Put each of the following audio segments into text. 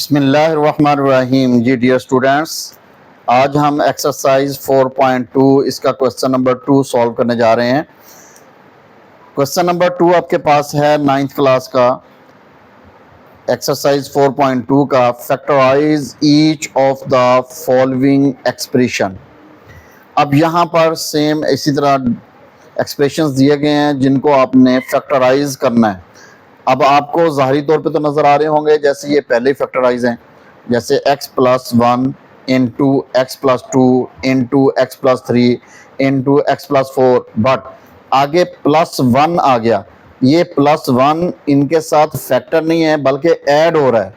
बिस्मिल्लाहिर्रहमानिर्रहीम। जी dear students, आज हम एक्सरसाइज 4.2 इसका क्वेश्चन नंबर 2 सॉल्व करने जा रहे हैं। क्वेश्चन नंबर 2 आपके पास है 9th क्लास का एक्सरसाइज 4.2 का। Factorise each of the following expression. अब यहाँ पर सेम इसी तरह एक्सप्रेशंस दिए गए हैं जिनको आपने फैक्टराइज करना है। अब आपको ज़ाहिरी तौर पे तो नज़र आ रहे होंगे जैसे ये पहले फैक्टराइज हैं, जैसे x+1 into x+2 into x+3 into x+4, but आगे +1 आ गया। ये +1 इनके साथ फैक्टर नहीं है बल्कि ऐड हो रहा है,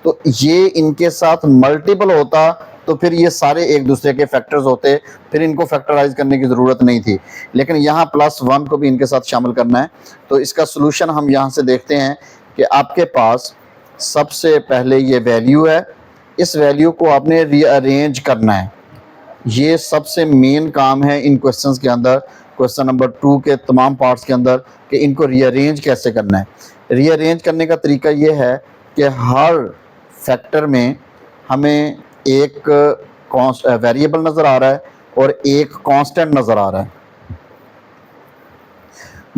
तो ये इनके साथ मल्टीपल होता तो फिर ये सारे एक दूसरे के फैक्टर्स होते, फिर इनको फैक्टराइज करने की ज़रूरत नहीं थी। लेकिन यहाँ +1 को भी इनके साथ शामिल करना है। तो इसका सलूशन हम यहाँ से देखते हैं कि आपके पास सबसे पहले ये वैल्यू है, इस वैल्यू को आपने रीअरेंज करना है। ये सबसे मेन काम है इन क्वेश्चंस के अंदर, क्वेश्चन नंबर 2 के तमाम पार्ट्स के अंदर, कि इनको रीअरेंज कैसे करना है। रीअरेंज करने का तरीका ये है कि हर फैक्टर में हमें एक वेरिएबल नज़र आ रहा है और एक कांस्टेंट नज़र आ रहा है।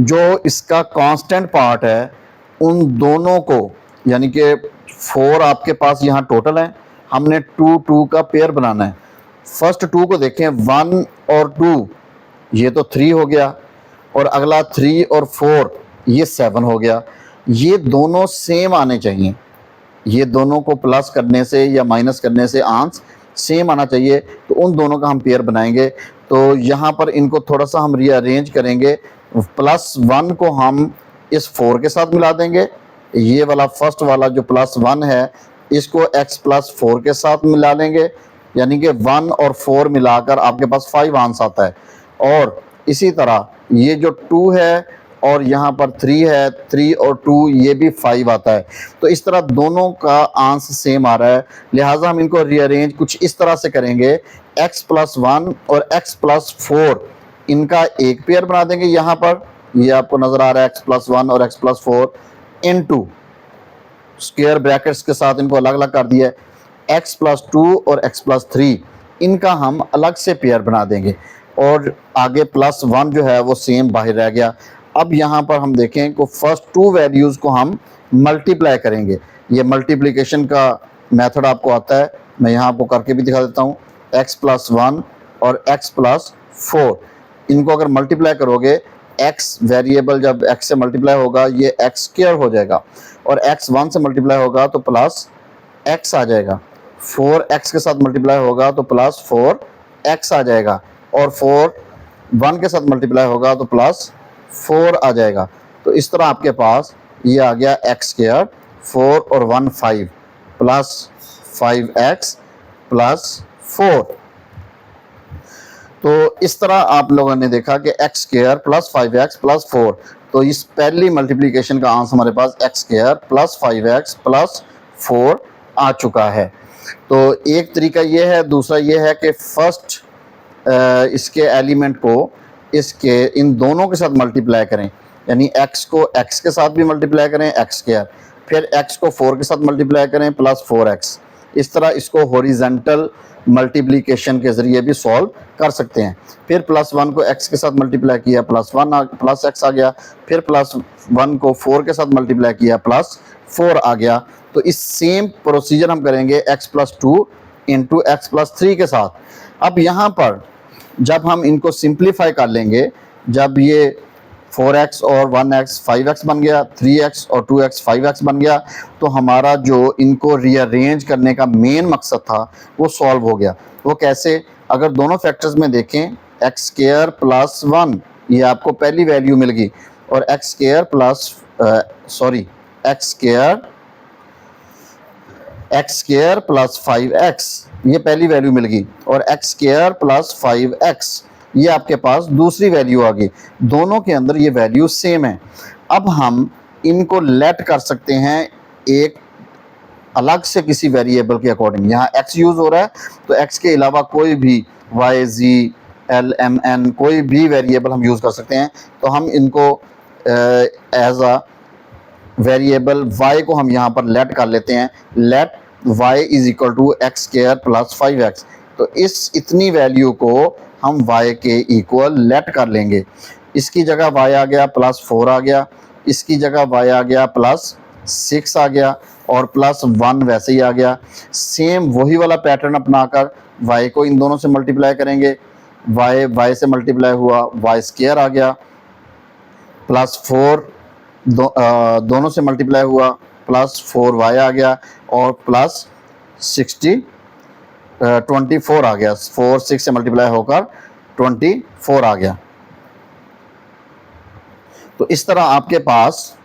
जो इसका कांस्टेंट पार्ट है उन दोनों को, यानी कि 4 आपके पास यहाँ टोटल है, हमने 2 का पेयर बनाना है। फर्स्ट 2 को देखें, 1 और 2 ये तो 3 हो गया, और अगला 3 और 4 ये 7 हो गया। ये दोनों सेम आने चाहिए, ये दोनों को प्लस करने से या माइनस करने से आंसर सेम आना चाहिए, तो उन दोनों का हम पेयर बनाएंगे। तो यहाँ पर इनको थोड़ा सा हम रीअरेंज करेंगे। +1 को हम इस 4 के साथ मिला देंगे, ये वाला फर्स्ट वाला जो +1 है इसको x+4 के साथ मिला लेंगे, यानी कि 1 और 4 मिलाकर आपके पास 5 आंसर आता है। और इसी तरह ये जो 2 है और यहाँ पर 3 है, 3 और 2 ये भी 5 आता है। तो इस तरह दोनों का आंसर सेम आ रहा है, लिहाजा हम इनको रीअरेंज कुछ इस तरह से करेंगे। x+1 और x+4 इनका एक पेयर बना देंगे। यहाँ पर ये आपको नज़र आ रहा है x+1 और x+4 इनटू स्क्वायर ब्रैकेट्स के साथ इनको अलग अलग कर दिया है। x+2 और x+3 इनका हम अलग से पेयर बना देंगे, और आगे +1 जो है वो सेम बाहर रह गया। अब यहाँ पर हम देखें कि फर्स्ट 2 वैल्यूज़ को हम मल्टीप्लाई करेंगे। ये मल्टीप्लिकेशन का मेथड आपको आता है, मैं यहाँ आपको करके भी दिखा देता हूँ। x+1 और x+4 इनको अगर मल्टीप्लाई करोगे, x वेरिएबल जब x से मल्टीप्लाई होगा ये x² हो जाएगा, और x 1 से मल्टीप्लाई होगा तो प्लस x आ जाएगा, 4x के साथ मल्टीप्लाई होगा तो प्लस 4x आ जाएगा, और 4 1 के साथ मल्टीप्लाई होगा तो प्लस 4 आ जाएगा। तो इस तरह आपके पास ये आ गया x², 4 और 1 5 प्लस 5x प्लस 4। तो इस तरह आप लोगों ने देखा कि x² प्लस 5x प्लस 4, तो इस पहली मल्टीप्लिकेशन का आंसर हमारे पास x² प्लस 5x प्लस 4 आ चुका है। तो एक तरीका ये है। दूसरा ये है कि फर्स्ट इसके एलिमेंट को इसके इन दोनों के साथ मल्टीप्लाई करें, यानी x को x के साथ भी मल्टीप्लाई करें x², फिर x को 4 के साथ मल्टीप्लाई करें प्लस 4x। इस तरह इसको हॉरिजॉन्टल मल्टीप्लिकेशन के ज़रिए भी सॉल्व कर सकते हैं। फिर +1 को x के साथ मल्टीप्लाई किया प्लस x आ गया, फिर +1 को 4 के साथ मल्टीप्लाई किया प्लस 4 आ गया। तो इस सेम प्रोसीजर हम करेंगे x+2 इंटू x+3 के साथ। अब यहाँ पर जब हम इनको सिंप्लीफाई कर लेंगे, जब ये 4x और 1x 5x बन गया, 3x और 2x 5x बन गया, तो हमारा जो इनको रीअरेंज करने का मेन मकसद था वो सॉल्व हो गया। वो कैसे? अगर दोनों फैक्टर्स में देखें, x² प्लस 1 ये आपको पहली वैल्यू मिल गई, और x² प्लस 5x ये पहली वैल्यू मिल गई, और x² प्लस 5x ये आपके पास दूसरी वैल्यू आ गई। दोनों के अंदर ये वैल्यू सेम है। अब हम इनको लेट कर सकते हैं एक अलग से किसी वेरिएबल के अकॉर्डिंग। यहाँ x यूज़ हो रहा है, तो x के अलावा कोई भी y, z, l, m, n कोई भी वेरिएबल हम यूज़ कर सकते हैं। तो हम इनको एज अ वेरिएबल y को हम यहाँ पर लेट कर लेते हैं। Let y is equal to x square plus 5x। तो इस इतनी वैल्यू को हम y के इक्वल लेट कर लेंगे। इसकी जगह y आ गया +4 आ गया, इसकी जगह y आ गया +6 आ गया और +1 वैसे ही आ गया। सेम वही वाला पैटर्न अपनाकर y को इन दोनों से मल्टीप्लाई करेंगे, y से मल्टीप्लाई हुआ y स्क्वायर आ गया, +4 दोनों से मल्टीप्लाई हुआ +4y आ गया और +24 आ गया, 4 6 से मल्टीप्लाई होकर 24 आ गया। तो इस तरह आपके पास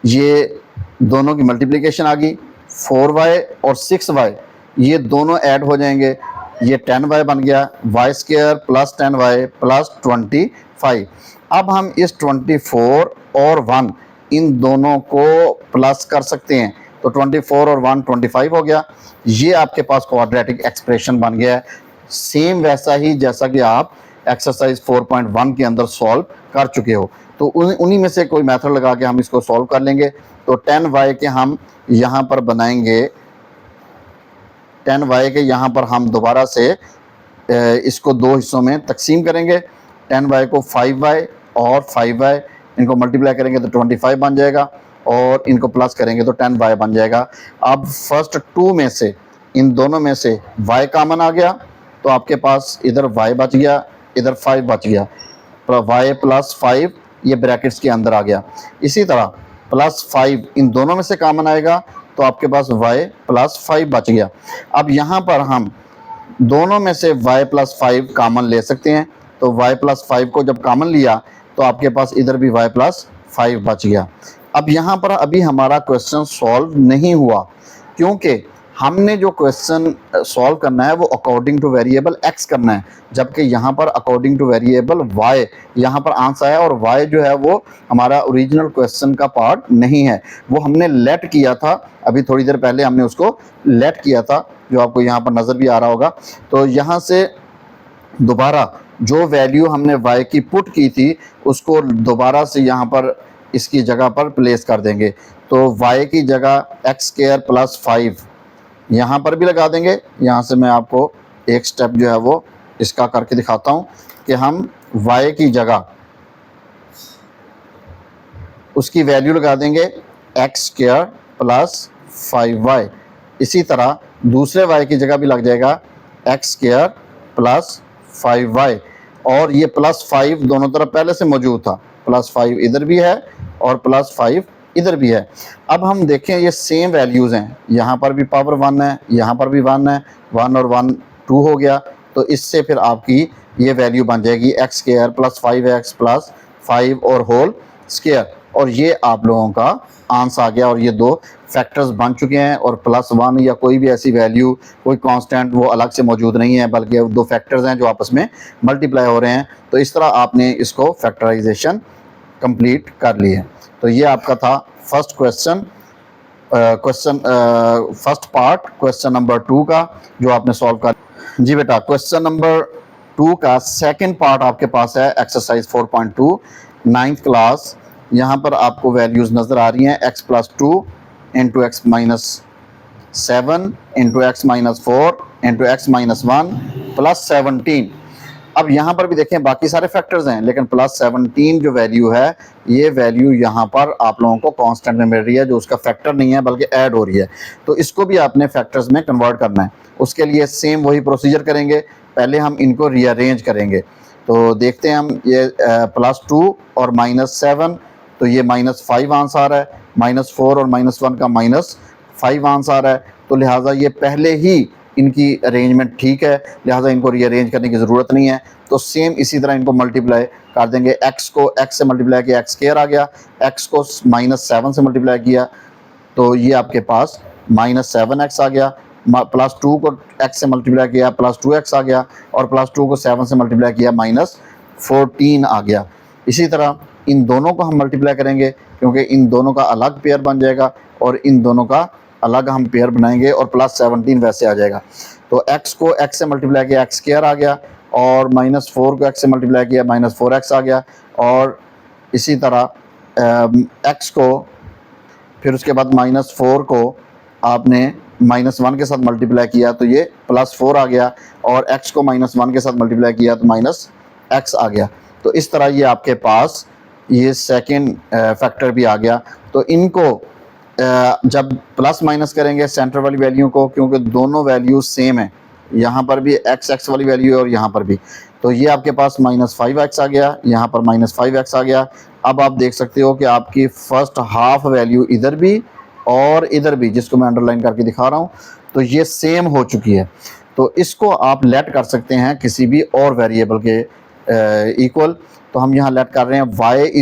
ये दोनों की मल्टीप्लिकेशन आ गई, 4y और 6y ये दोनों ऐड हो जाएंगे, ये 10y बन गया, y square plus 10y plus 25। अब हम इस 24 और 1 इन दोनों को प्लस कर सकते हैं, तो 24 और 1 25 हो गया। ये आपके पास क्वाड्रेटिक एक्सप्रेशन बन गया है, सेम वैसा ही जैसा कि आप एक्सरसाइज 4.1 के अंदर सॉल्व कर चुके हो। तो उन्हीं में से कोई मेथड लगा के हम इसको सॉल्व कर लेंगे। तो 10y के हम यहाँ पर बनाएंगे, 10y के यहाँ पर हम दोबारा से इसको दो हिस्सों में तकसीम करेंगे। 10y को 5y और 5y इनको मल्टीप्लाई करेंगे तो 25 बन जाएगा और इनको प्लस करेंगे तो 10y बन जाएगा। अब फर्स्ट 2 में से इन दोनों में से y कॉमन आ गया तो आपके पास इधर y बच गया, इधर 5 बच गया, y प्लस 5 ये ब्रैकेट्स के अंदर आ गया। इसी तरह +5 इन दोनों में से कॉमन आएगा तो आपके पास y प्लस 5 बच गया। अब यहाँ पर हम दोनों में से y प्लस 5 कॉमन ले सकते हैं, तो y प्लस 5 को जब कॉमन लिया तो आपके पास इधर भी y प्लस 5 बच गया। अब यहाँ पर अभी हमारा क्वेश्चन सॉल्व नहीं हुआ, क्योंकि हमने जो क्वेश्चन सॉल्व करना है वो अकॉर्डिंग टू वेरिएबल x करना है, जबकि यहाँ पर अकॉर्डिंग टू वेरिएबल y यहाँ पर आंसर है, और y जो है वो हमारा ओरिजिनल क्वेश्चन का पार्ट नहीं है, वो हमने लेट किया था। अभी थोड़ी देर पहले हमने उसको लेट किया था, जो आपको यहाँ पर नज़र भी आ रहा होगा। तो यहाँ से दोबारा जो वैल्यू हमने y की पुट की थी उसको दोबारा से यहाँ पर इसकी जगह पर प्लेस कर देंगे। तो y की जगह एक्स स्क्वायर प्लस 5 यहाँ पर भी लगा देंगे। यहाँ से मैं आपको एक स्टेप जो है वो इसका करके दिखाता हूँ कि हम y की जगह उसकी वैल्यू लगा देंगे एक्स स्क्वायर प्लस 5y। इसी तरह दूसरे y की जगह भी लग जाएगा एक्स स्क्वायर प्लस 5y, और ये +5 दोनों तरफ पहले से मौजूद था, +5 इधर भी है और +5 इधर भी है। अब हम देखें ये सेम वैल्यूज़ हैं, यहाँ पर भी पावर 1 है, यहाँ पर भी 1 है, 1 और 1 2 हो गया। तो इससे फिर आपकी ये वैल्यू बन जाएगी x square plus 5x plus 5 और होल स्क्वायर, और ये आप लोगों का आंसर आ गया। और ये दो फैक्टर्स बन चुके हैं, और +1 या कोई भी ऐसी वैल्यू, कोई कांस्टेंट वो अलग से मौजूद नहीं है, बल्कि दो फैक्टर्स हैं जो आपस में मल्टीप्लाई हो रहे हैं। तो इस तरह आपने इसको फैक्टराइजेशन कंप्लीट कर ली है। तो ये आपका था first first part question number 2 का, जो आपने सॉल्व कर। जी बेटा, क्वेश्चन नंबर 2 का सेकंड पार्ट आपके पास है, एक्सरसाइज 4.2 9th क्लास। यहाँ पर आपको वैल्यूज़ नज़र आ रही हैं, x plus 2 into x minus 7 into x minus 4 into x minus 1 plus 17। अब यहाँ पर भी देखें बाकी सारे फैक्टर्स हैं, लेकिन प्लस 17 जो वैल्यू है, ये वैल्यू यहाँ पर आप लोगों को कांस्टेंट में मिल रही है, जो उसका फैक्टर नहीं है बल्कि ऐड हो रही है। तो इसको भी आपने फैक्टर्स में कन्वर्ट करना है। उसके लिए सेम वही प्रोसीजर करेंगे, पहले हम इनको रीअरेंज करेंगे। तो देखते हैं हम, ये +2 और -7, तो ये -5 आंसर आ रहा है, -4 और -1 का -5 आंसर आ रहा है। तो लिहाजा ये पहले ही इनकी अरेंजमेंट ठीक है, लिहाजा इनको रीअरेंज करने की ज़रूरत नहीं है। तो सेम इसी तरह इनको मल्टीप्लाई कर देंगे। x को x से मल्टीप्लाई किया, एक्स स्क्वायर आ गया, x को -7 से मल्टीप्लाई किया तो ये आपके पास -7x आ गया, +2 को x से मल्टीप्लाई किया +2x आ गया, और +2 को 7 से मल्टीप्लाई किया -14 आ गया। इसी तरह इन दोनों को हम मल्टीप्लाई करेंगे, क्योंकि इन दोनों का अलग पेयर बन जाएगा और इन दोनों का अलग हम पेयर बनाएंगे, और +17 वैसे आ जाएगा। तो x को x से मल्टीप्लाई किया, एक्स स्क्वायर आ गया, और -4 को x से मल्टीप्लाई किया, -4x आ गया, और इसी तरह x को फिर उसके बाद -4 को आपने -1 के साथ मल्टीप्लाई किया तो ये +4 आ गया, और x को -1 के साथ मल्टीप्लाई किया तो -x आ गया। तो इस तरह ये आपके पास ये सेकेंड फैक्टर भी आ गया। तो इनको जब प्लस माइनस करेंगे सेंटर वाली वैल्यू को, क्योंकि दोनों वैल्यू सेम है, यहाँ पर भी x वाली वैल्यू है और यहाँ पर भी, तो ये आपके पास -5x आ गया, यहाँ पर -5x आ गया। अब आप देख सकते हो कि आपकी फर्स्ट हाफ वैल्यू इधर भी और इधर भी, जिसको मैं अंडरलाइन करके दिखा रहा हूँ, तो ये सेम हो चुकी है। तो इसको आप लेट कर सकते हैं किसी भी और वेरिएबल के इक्वल। तो हम यहाँ लेट कर रहे हैं y =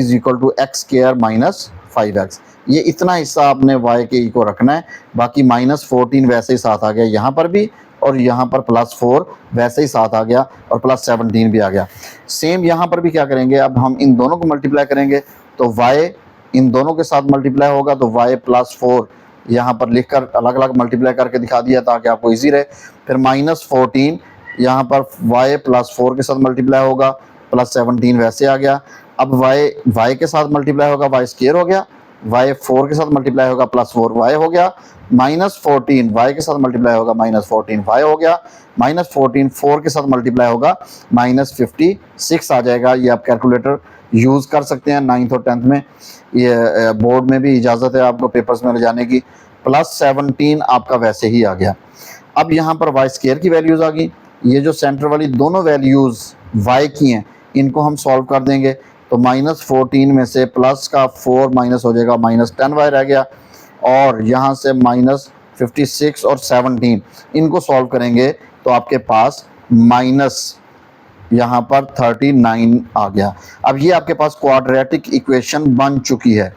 x² - 5x। ये इतना हिस्सा आपने y के इक्वल रखना है, बाकी -14 वैसे ही साथ आ गया यहाँ पर भी, और यहाँ पर +4 वैसे ही साथ आ गया, और +17 भी आ गया। सेम यहाँ पर भी क्या करेंगे, अब हम इन दोनों को मल्टीप्लाई करेंगे तो y इन दोनों के साथ मल्टीप्लाई होगा, तो y +4 यहाँ पर लिखकर अलग अलग मल्टीप्लाई करके दिखा दिया ताकि आपको इजी रहे। फिर -14 यहाँ पर y +4 के साथ मल्टीप्लाई होगा, +17 वैसे आ गया। अब y के साथ मल्टीप्लाई होगा, y² हो गया, y 4 के साथ मल्टीप्लाई होगा, +4y हो गया, -14 y के साथ मल्टीप्लाई होगा, -14 y हो गया, -14 4 के साथ मल्टीप्लाई होगा, -56 आ जाएगा। ये आप कैलकुलेटर यूज़ कर सकते हैं 9th और 10th में, ये बोर्ड में भी इजाज़त है आपको पेपर्स में ले जाने की। +17 आपका वैसे ही आ गया। अब यहाँ पर y² की वैल्यूज़ आ गई। ये जो सेंटर वाली दोनों वैल्यूज़ y की हैं, इनको हम सॉल्व कर देंगे, तो -14 में से प्लस का 4 माइनस हो जाएगा, -10y रह गया, और यहाँ से -56 और 17 इनको सॉल्व करेंगे तो आपके पास माइनस यहाँ पर 39 आ गया। अब ये आपके पास क्वाड्रेटिक इक्वेशन बन चुकी है।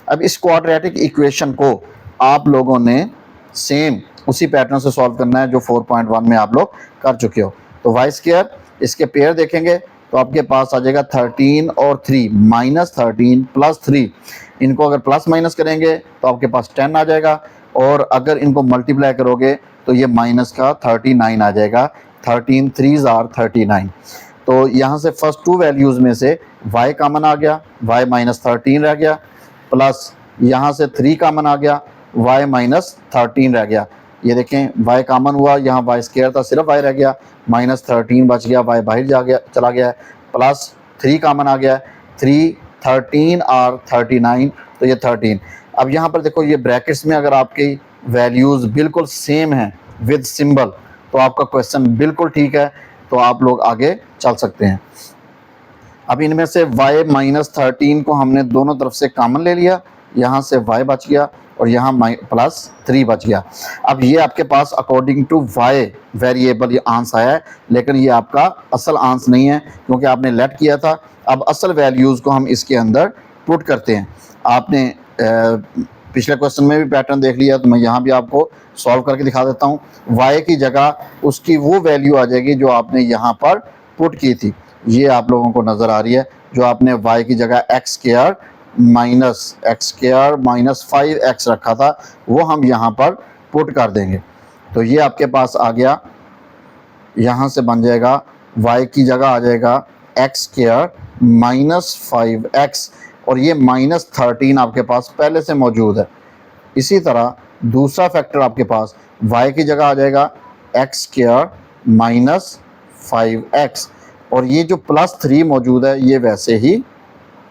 अब इस क्वाड्रेटिक इक्वेशन को आप लोगों ने सेम उसी पैटर्न से सॉल्व करना है जो 4.1 में आप लोग कर चुके हो। तो y², इसके पेयर देखेंगे तो आपके पास आ जाएगा 13 और 3, -13 + 3। इनको अगर प्लस माइनस करेंगे तो आपके पास 10 आ जाएगा, और अगर इनको मल्टीप्लाई करोगे तो ये माइनस का 39 आ जाएगा। 13 3s are 39। तो यहाँ से फर्स्ट टू वैल्यूज़ में से y कॉमन आ गया, y -13 रह गया, प्लस यहाँ से 3 कॉमन आ गया, y -13 रह गया। ये देखें y कॉमन हुआ, यहाँ y² था, सिर्फ y रह गया, -13 बच गया, y बाहर चला गया, प्लस 3 कॉमन आ गया, 3 13 और 39, तो ये 13। अब यहाँ पर देखो ये ब्रैकेट्स में अगर आपकी वैल्यूज़ बिल्कुल सेम हैं विद सिंबल, तो आपका क्वेश्चन बिल्कुल ठीक है, तो आप लोग आगे चल सकते हैं। अब इनमें से y -13 को हमने दोनों तरफ से कॉमन ले लिया, यहाँ से y बच गया और यहाँ +3 बच गया। अब ये आपके पास अकॉर्डिंग टू y वेरिएबल ये आंसर आया है, लेकिन ये आपका असल आंसर नहीं है क्योंकि आपने लेट किया था। अब असल वैल्यूज़ को हम इसके अंदर पुट करते हैं। आपने पिछले क्वेश्चन में भी पैटर्न देख लिया, तो मैं यहाँ भी आपको सॉल्व करके दिखा देता हूँ। y की जगह उसकी वो वैल्यू आ जाएगी जो आपने यहाँ पर पुट की थी। ये आप लोगों को नज़र आ रही है, जो आपने y की जगह x² -5x रखा था, वो हम यहाँ पर पुट कर देंगे। तो ये आपके पास आ गया, यहाँ से बन जाएगा y की जगह आ जाएगा x² -5x, और ये -13 आपके पास पहले से मौजूद है। इसी तरह दूसरा फैक्टर आपके पास y की जगह आ जाएगा x² -5x, और ये जो +3 मौजूद है ये वैसे ही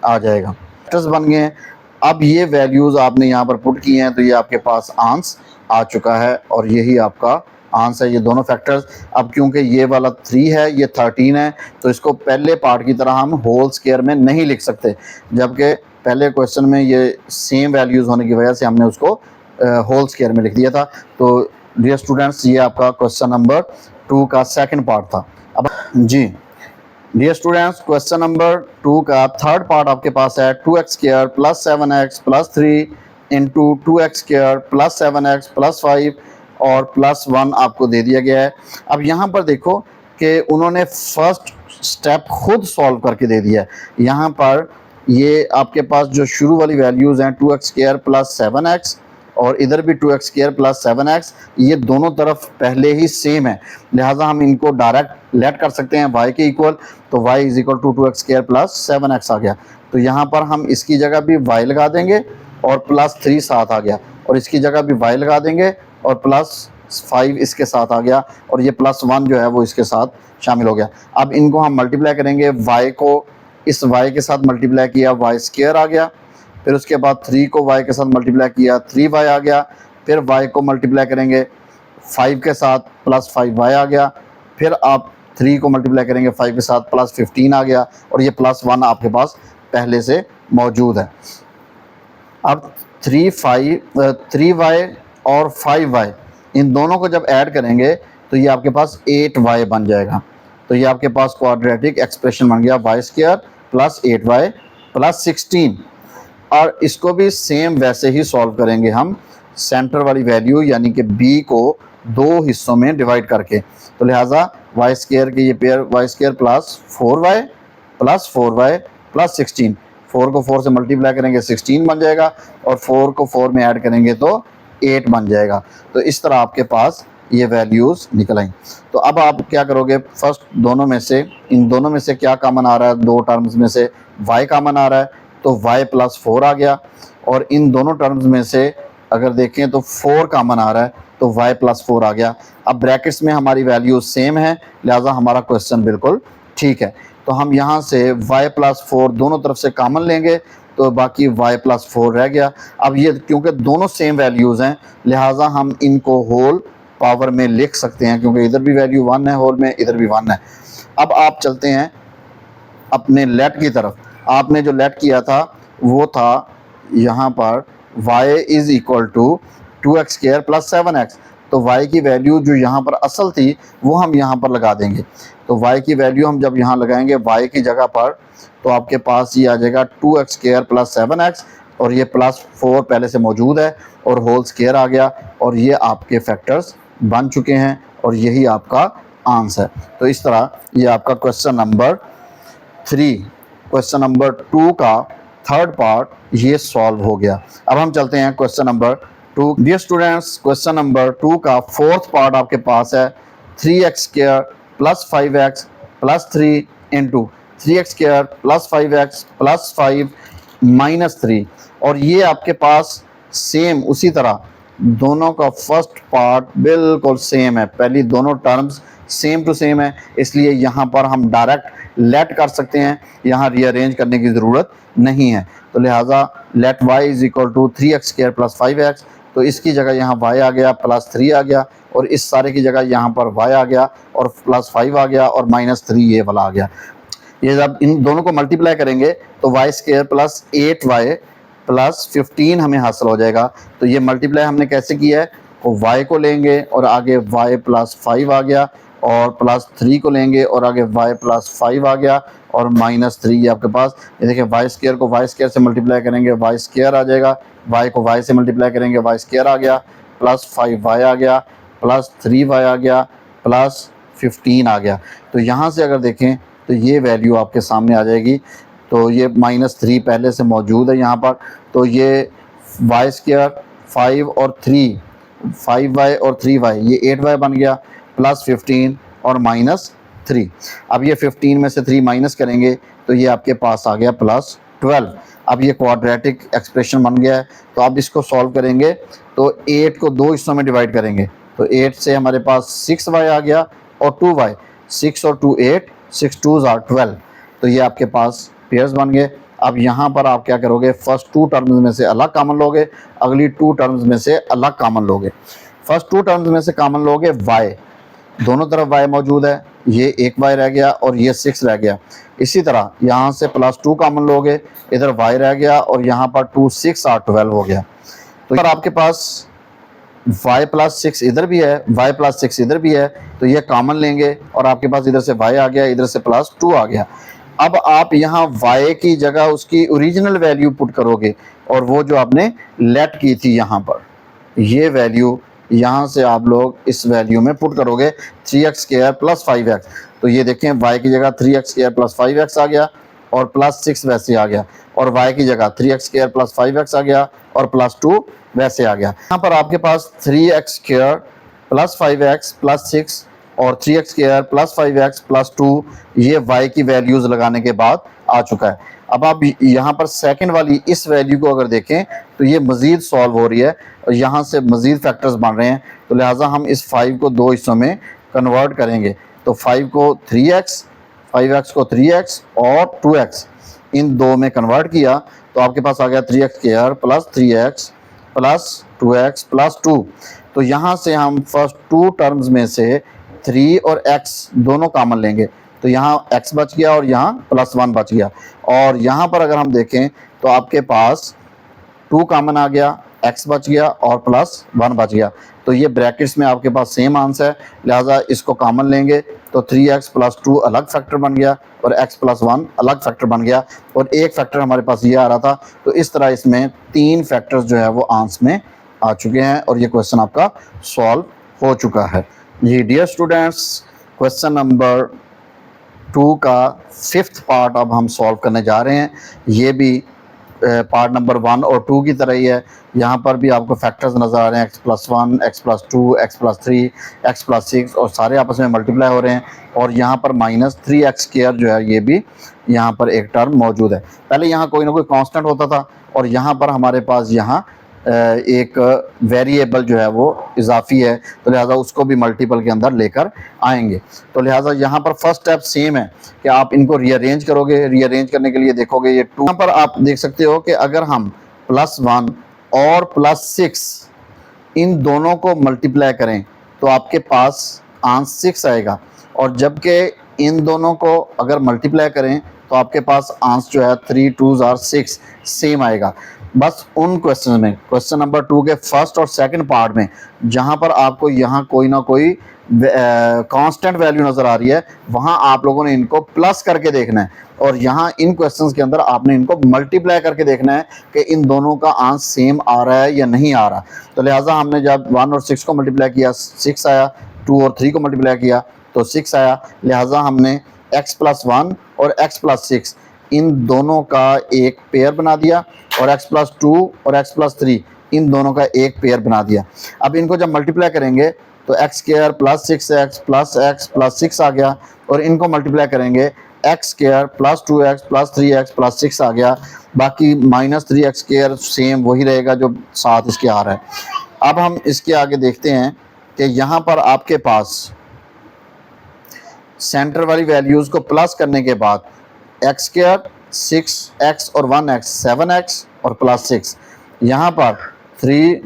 आ जाएगा। फैक्टर्स बन गए हैं। अब ये वैल्यूज़ आपने यहाँ पर पुट किए हैं, तो ये आपके पास आंसर आ चुका है, और यही आपका आंसर है, ये दोनों फैक्टर्स। अब क्योंकि ये वाला 3 है, ये 13 है, तो इसको पहले पार्ट की तरह हम होल स्क्वायर में नहीं लिख सकते, जबकि पहले क्वेश्चन में ये सेम वैल्यूज़ होने की वजह से हमने उसको होल स्क्वायर में लिख दिया था। तो डियर स्टूडेंट्स, ये आपका क्वेश्चन नंबर 2 का सेकंड पार्ट था। अब जी डियर स्टूडेंट्स, क्वेश्चन नंबर 2 का थर्ड पार्ट आपके पास है 2x² + 7x + 3 × 2x² + 7x + 5 और +1 आपको दे दिया गया है। अब यहाँ पर देखो कि उन्होंने फर्स्ट स्टेप खुद सॉल्व करके दे दिया है। यहाँ पर ये आपके पास जो शुरू वाली वैल्यूज़ हैं 2x² + 7x, और इधर भी 2x² + 7x, ये दोनों तरफ पहले ही सेम है, लिहाजा हम इनको डायरेक्ट लेट कर सकते हैं y के इक्वल। तो y = 2x² + 7x आ गया। तो यहाँ पर हम इसकी जगह भी y लगा देंगे और +3 साथ आ गया, और इसकी जगह भी y लगा देंगे और +5 इसके साथ आ गया और ये +1 जो है वो इसके साथ शामिल हो गया। अब इनको हम मल्टीप्लाई करेंगे, y को इस y के साथ मल्टीप्लाई किया y² आ गया, फिर उसके बाद 3 को y के साथ मल्टीप्लाई किया 3y आ गया, फिर y को मल्टीप्लाई करेंगे 5 के साथ +5y आ गया, फिर आप 3 को मल्टीप्लाई करेंगे 5 के साथ +15 आ गया और ये +1 आपके पास पहले से मौजूद है। अब 3y और 5y इन दोनों को जब ऐड करेंगे तो ये आपके पास 8y बन जाएगा। तो ये आपके पास क्वाड्रेटिक एक्सप्रेशन बन गया y² + 8y + 16। और इसको भी सेम वैसे ही सॉल्व करेंगे हम, सेंटर वाली वैल्यू यानी कि b को दो हिस्सों में डिवाइड करके। तो लिहाजा y² की ये पेयर y² + 4y + 4y + 16, 4 को 4 से मल्टीप्लाई करेंगे 16 बन जाएगा और 4 को 4 में ऐड करेंगे तो 8 बन जाएगा। तो इस तरह आपके पास ये वैल्यूज़ निकल आई। तो अब आप क्या करोगे, फर्स्ट दोनों में से, इन दोनों में से क्या कॉमन आ रहा है, दो टर्म्स में से y कॉमन आ रहा है तो y + 4 आ गया, और इन दोनों टर्म्स में से अगर देखें तो 4 कॉमन आ रहा है तो y + 4 आ गया। अब ब्रैकेट्स में हमारी वैल्यू सेम है, लिहाजा हमारा क्वेश्चन बिल्कुल ठीक है। तो हम यहाँ से y + 4 दोनों तरफ से कॉमन लेंगे तो बाकी y + 4 रह गया। अब ये क्योंकि दोनों सेम वैल्यूज़ हैं लिहाजा हम इनको होल पावर में लिख सकते हैं, क्योंकि इधर भी वैल्यू 1 है होल में, इधर भी 1 है। अब आप चलते हैं अपने लेट की तरफ। आपने जो लेट किया था वो था यहाँ पर y = 2x² + 7x। तो y की वैल्यू जो यहाँ पर असल थी वो हम यहाँ पर लगा देंगे। तो y की वैल्यू हम जब यहाँ लगाएंगे y की जगह पर तो आपके पास ये आ जाएगा 2x² + 7x, और ये +4 पहले से मौजूद है और होल स्क्वायर आ गया, और ये आपके फैक्टर्स बन चुके हैं और यही आपका आंसर। तो इस तरह ये आपका क्वेश्चन नंबर 3, क्वेश्चन नंबर 2 का थर्ड पार्ट ये सॉल्व हो गया। अब हम चलते हैं question number 2। Dear students, question number 2 का फोर्थ पार्ट आपके पास है 3x² + 5x + 3 × 3x² + 5x + 5 - 3। और ये आपके पास सेम उसी तरह दोनों का फर्स्ट पार्ट बिल्कुल सेम है, पहली दोनों टर्म्स सेम टू सेम है, इसलिए यहाँ पर हम डायरेक्ट लेट कर सकते हैं, यहाँ रीअरेंज करने की ज़रूरत नहीं है। तो लिहाजा लेट y = 3x² + 5x, तो इसकी जगह यहाँ y आ गया +3 आ गया, और इस सारे की जगह यहाँ पर y आ गया और +5 आ गया और -3 ये वाला आ गया। ये जब इन दोनों को मल्टीप्लाई करेंगे तो y² + 8y + 15 हमें हासिल हो जाएगा। तो ये मल्टीप्लाई हमने कैसे किया है, तो y को लेंगे और आगे y + 5 आ गया, और +3 को लेंगे और आगे y + 5 आ गया, और -3 ये आपके पास। ये देखिए y² को y² से मल्टीप्लाई करेंगे y² आ जाएगा, y को y से मल्टीप्लाई करेंगे y² आ गया, +5y आ गया, +3y आ गया, +15 आ गया। तो यहाँ से अगर देखें तो ये वैल्यू आपके सामने आ जाएगी। तो ये -3 पहले से मौजूद है यहाँ पर, तो ये y², 5 और 3, 5y और 3y, ये 8y बन गया, +15 और -3। अब ये 15 में से 3 माइनस करेंगे तो ये आपके पास आ गया +12। अब ये क्वाड्रेटिक एक्सप्रेशन बन गया है। तो अब इसको सॉल्व करेंगे तो 8 को दो हिस्सों में डिवाइड करेंगे, तो 8 से हमारे पास 6y आ गया और 2y, 6 और 2 8, 6 2s are 12। तो ये आपके पास पेयर्स बन गए। अब यहाँ पर आप क्या करोगे, फर्स्ट 2 टर्म्स में से अलग कॉमन लोगे, अगली 2 टर्म्स में से अलग कॉमन लोगे। फर्स्ट 2 टर्म्स में से कॉमन लोगे y, दोनों तरफ y मौजूद है, ये 1y रह गया और ये 6 रह गया। इसी तरह यहाँ से +2 कॉमन लोगे, इधर y रह गया और यहाँ पर 2 6 और 12 हो गया। तो इधर आपके पास y + 6 इधर भी है, y + 6 इधर भी है, तो ये कॉमन लेंगे और आपके पास इधर से y आ गया, इधर से +2 आ गया। अब आप यहाँ y की जगह उसकी ओरिजिनल वैल्यू पुट करोगे, और वो जो आपने लेट की थी यहाँ पर, ये वैल्यू यहाँ से आप लोग इस वैल्यू में पुट करोगे 3x² + 5x। तो ये देखें y की जगह 3x² + 5x आ गया और +6 वैसे आ गया, और y की जगह 3x² + 5x आ गया और +2 वैसे आ गया। यहाँ पर आपके पास 3x² + 5x + 6 और 3x square plus 5x plus 2 ये y की वैल्यूज़ लगाने के बाद आ चुका है। अब आप यहाँ पर सेकंड वाली इस वैल्यू को अगर देखें तो ये मज़ीद सॉल्व हो रही है और यहाँ से मज़ीद फैक्टर्स बन रहे हैं, तो लिहाजा हम इस 5 को दो हिस्सों में कन्वर्ट करेंगे। तो 5 को 3x, 5x को 3x और 2x इन दो में कन्वर्ट किया तो आपके पास आ गया 3x square plus 3x plus 2x plus 2। तो यहाँ से हम फर्स्ट टू टर्म्स में से 3 और x दोनों कॉमन लेंगे, तो यहाँ x बच गया और यहाँ +1 बच गया। और यहाँ पर अगर हम देखें तो आपके पास 2 कॉमन आ गया, x बच गया और +1 बच गया। तो ये ब्रैकेट्स में आपके पास सेम आंसर है, लिहाजा इसको कॉमन लेंगे तो 3x प्लस 2 अलग फैक्टर बन गया और x प्लस 1 अलग फैक्टर बन गया और एक फैक्टर हमारे पास ये आ रहा था। तो इस तरह इसमें 3 फैक्टर्स जो है वो आंसर में आ चुके हैं और ये क्वेश्चन आपका सॉल्व हो चुका है। जी डियर स्टूडेंट्स, क्वेश्चन नंबर 2 का 5th पार्ट अब हम सॉल्व करने जा रहे हैं। ये भी पार्ट नंबर 1 और 2 की तरह ही है। यहाँ पर भी आपको फैक्टर्स नज़र आ रहे हैं, x+1, x+2, x+3, x+6 और सारे आपस में मल्टीप्लाई हो रहे हैं। और यहाँ पर -3x स्क्वायर जो है ये भी यहाँ पर एक टर्म मौजूद है। पहले यहाँ कोई ना कोई कांस्टेंट होता था और यहाँ पर हमारे पास यहाँ एक वेरिएबल जो है वो इजाफी है, तो लिहाजा उसको भी मल्टीपल के अंदर लेकर आएंगे। तो लिहाजा यहाँ पर फर्स्ट स्टेप सेम है कि आप इनको रीअरेंज करोगे। रीअरेंज करने के लिए देखोगे ये 2, यहाँ पर आप देख सकते हो कि अगर हम +1 और +6 इन दोनों को मल्टीप्लाई करें तो आपके पास आंसर 6 आएगा, और जबकि इन दोनों को अगर मल्टीप्लाई करें तो आपके पास आंसर जो है 3 2s are 6 सेम आएगा। बस उन क्वेश्चन में, क्वेश्चन नंबर 2 के फर्स्ट और सेकंड पार्ट में जहां पर आपको यहाँ कोई ना कोई कांस्टेंट वैल्यू नज़र आ रही है, वहां आप लोगों ने इनको प्लस करके देखना है और यहाँ इन क्वेश्चंस के अंदर आपने इनको मल्टीप्लाई करके देखना है कि इन दोनों का आंसर सेम आ रहा है या नहीं आ रहा। तो लिहाजा हमने जब 1 और 6 को मल्टीप्लाई किया 6 आया, 2 और 3 को मल्टीप्लाई किया तो 6 आया। लिहाजा हमने x+1 और x+6 इन दोनों का एक पेयर बना दिया और x+2 और x+3 इन दोनों का एक पेयर बना दिया। अब इनको जब मल्टीप्लाई करेंगे तो x square plus 6x plus x plus 6 आ गया, और इनको मल्टीप्लाई करेंगे x square plus 2x plus 3x plus 6 आ गया। बाकी -3x स्क्वायर सेम वही रहेगा जो साथ इसके आ रहा है। अब हम इसके आगे देखते हैं कि यहाँ पर आपके पास सेंटर वाली वैल्यूज़ को प्लस करने के बाद x स्क्वायर 6x और 1x 7x और +6, यहाँ पर 3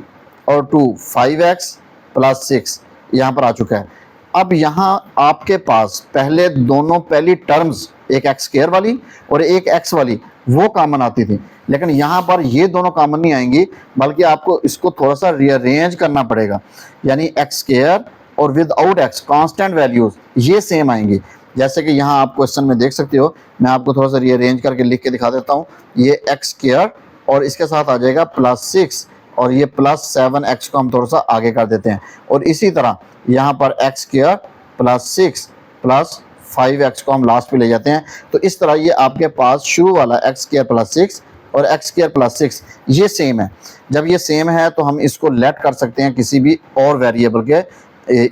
और 2 5x प्लस 6 यहाँ पर आ चुका है। अब यहाँ आपके पास पहले दोनों पहली टर्म्स एक x स्क्वायर वाली और एक x वाली वो कॉमन आती थी, लेकिन यहाँ पर ये दोनों कॉमन नहीं आएंगी, बल्कि आपको इसको थोड़ा सा रीअरेंज करना पड़ेगा। यानी x स्क्वायर और विदाउट x कांस्टेंट वैल्यूज़ ये सेम आएंगी। जैसे कि यहाँ आप क्वेश्चन में देख सकते हो, मैं आपको थोड़ा सा रीअरेंज करके लिख के दिखा देता हूँ। ये x स्क्वायर और इसके साथ आ जाएगा +6 और ये +7x को हम थोड़ा सा आगे कर देते हैं, और इसी तरह यहाँ पर x स्क्वायर +6 प्लस 5x को हम लास्ट पे ले जाते हैं। तो इस तरह ये आपके पास शुरू वाला x स्क्वायर +6 और x स्क्वायर +6 ये सेम है। जब ये सेम है तो हम इसको लेट कर सकते हैं किसी भी और वेरिएबल के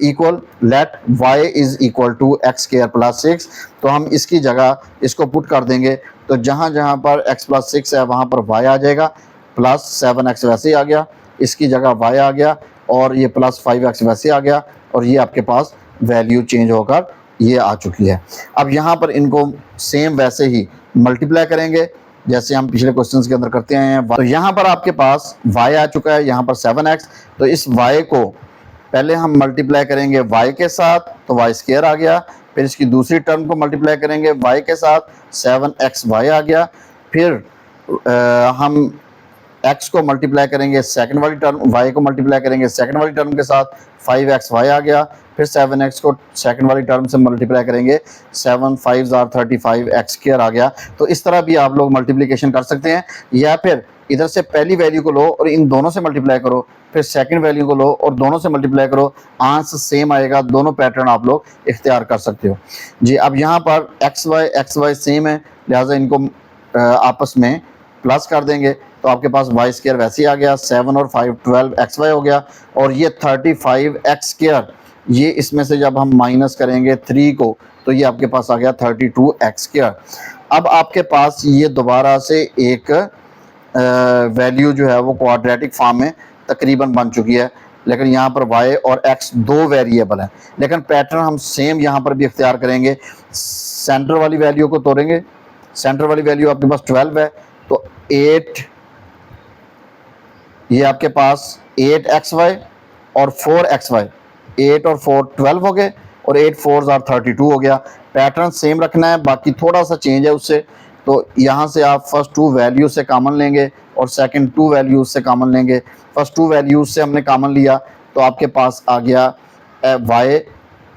equal. Let y is equal to x square +6, तो हम इसकी जगह इसको पुट कर देंगे। तो जहाँ जहाँ पर x +6 है वहाँ पर y आ जाएगा, +7x वैसे ही आ गया, इसकी जगह y आ गया, और ये +5x वैसे आ गया, और ये आपके पास वैल्यू चेंज होकर ये आ चुकी है। अब यहाँ पर इनको सेम वैसे ही मल्टीप्लाई करेंगे जैसे हम पिछले क्वेश्चंस के अंदर करते आए हैं। तो यहाँ पर आपके पास y आ चुका है, यहाँ पर 7x, तो इस y को पहले हम मल्टीप्लाई करेंगे y के साथ तो y स्क्वायर आ गया, फिर इसकी दूसरी टर्म को मल्टीप्लाई करेंगे y के साथ 7xy आ गया, फिर हम x को मल्टीप्लाई करेंगे सेकंड वाली टर्म, y को मल्टीप्लाई करेंगे सेकंड वाली टर्म के साथ 5xy आ गया, फिर 7x को सेकंड वाली टर्म से मल्टीप्लाई करेंगे 7 5s are 35 x स्क्वायर आ गया। तो इस तरह भी आप लोग मल्टीप्लिकेशन कर सकते हैं, या फिर इधर से पहली वैल्यू को लो और इन दोनों से मल्टीप्लाई करो, फिर सेकंड वैल्यू को लो और दोनों से मल्टीप्लाई करो, आंसर सेम आएगा। दोनों पैटर्न आप लोग इख्तियार कर सकते हो जी। अब यहाँ पर xy सेम है, लिहाजा इनको आपस में प्लस कर देंगे तो आपके पास y स्क्वायर वैसे ही आ गया, 7 और 5 12xy हो गया, और ये 35x स्क्वायर ये इसमें से जब हम माइनस करेंगे 3 को तो ये आपके पास आ गया 32x²। अब आपके पास ये दोबारा से एक वैल्यू जो है वो क्वाड्रेटिक फॉर्म में तकरीबन बन चुकी है, लेकिन यहाँ पर y और x दो वेरिएबल हैं। लेकिन पैटर्न हम सेम यहाँ पर भी इख्तियार करेंगे, सेंटर वाली वैल्यू को तोड़ेंगे। सेंटर वाली वैल्यू आपके पास 12 है, तो 8, ये आपके पास 8xy और 4xy, 8 और 4 12 हो गए, और 8 4 32 हो गया। पैटर्न सेम रखना है, बाकी थोड़ा सा चेंज है उससे। तो यहाँ से आप फर्स्ट 2 वैल्यू से कॉमन लेंगे और सेकंड 2 वैल्यूज से कॉमन लेंगे। फर्स्ट 2 वैल्यूज से हमने कॉमन लिया तो आपके पास आ गया y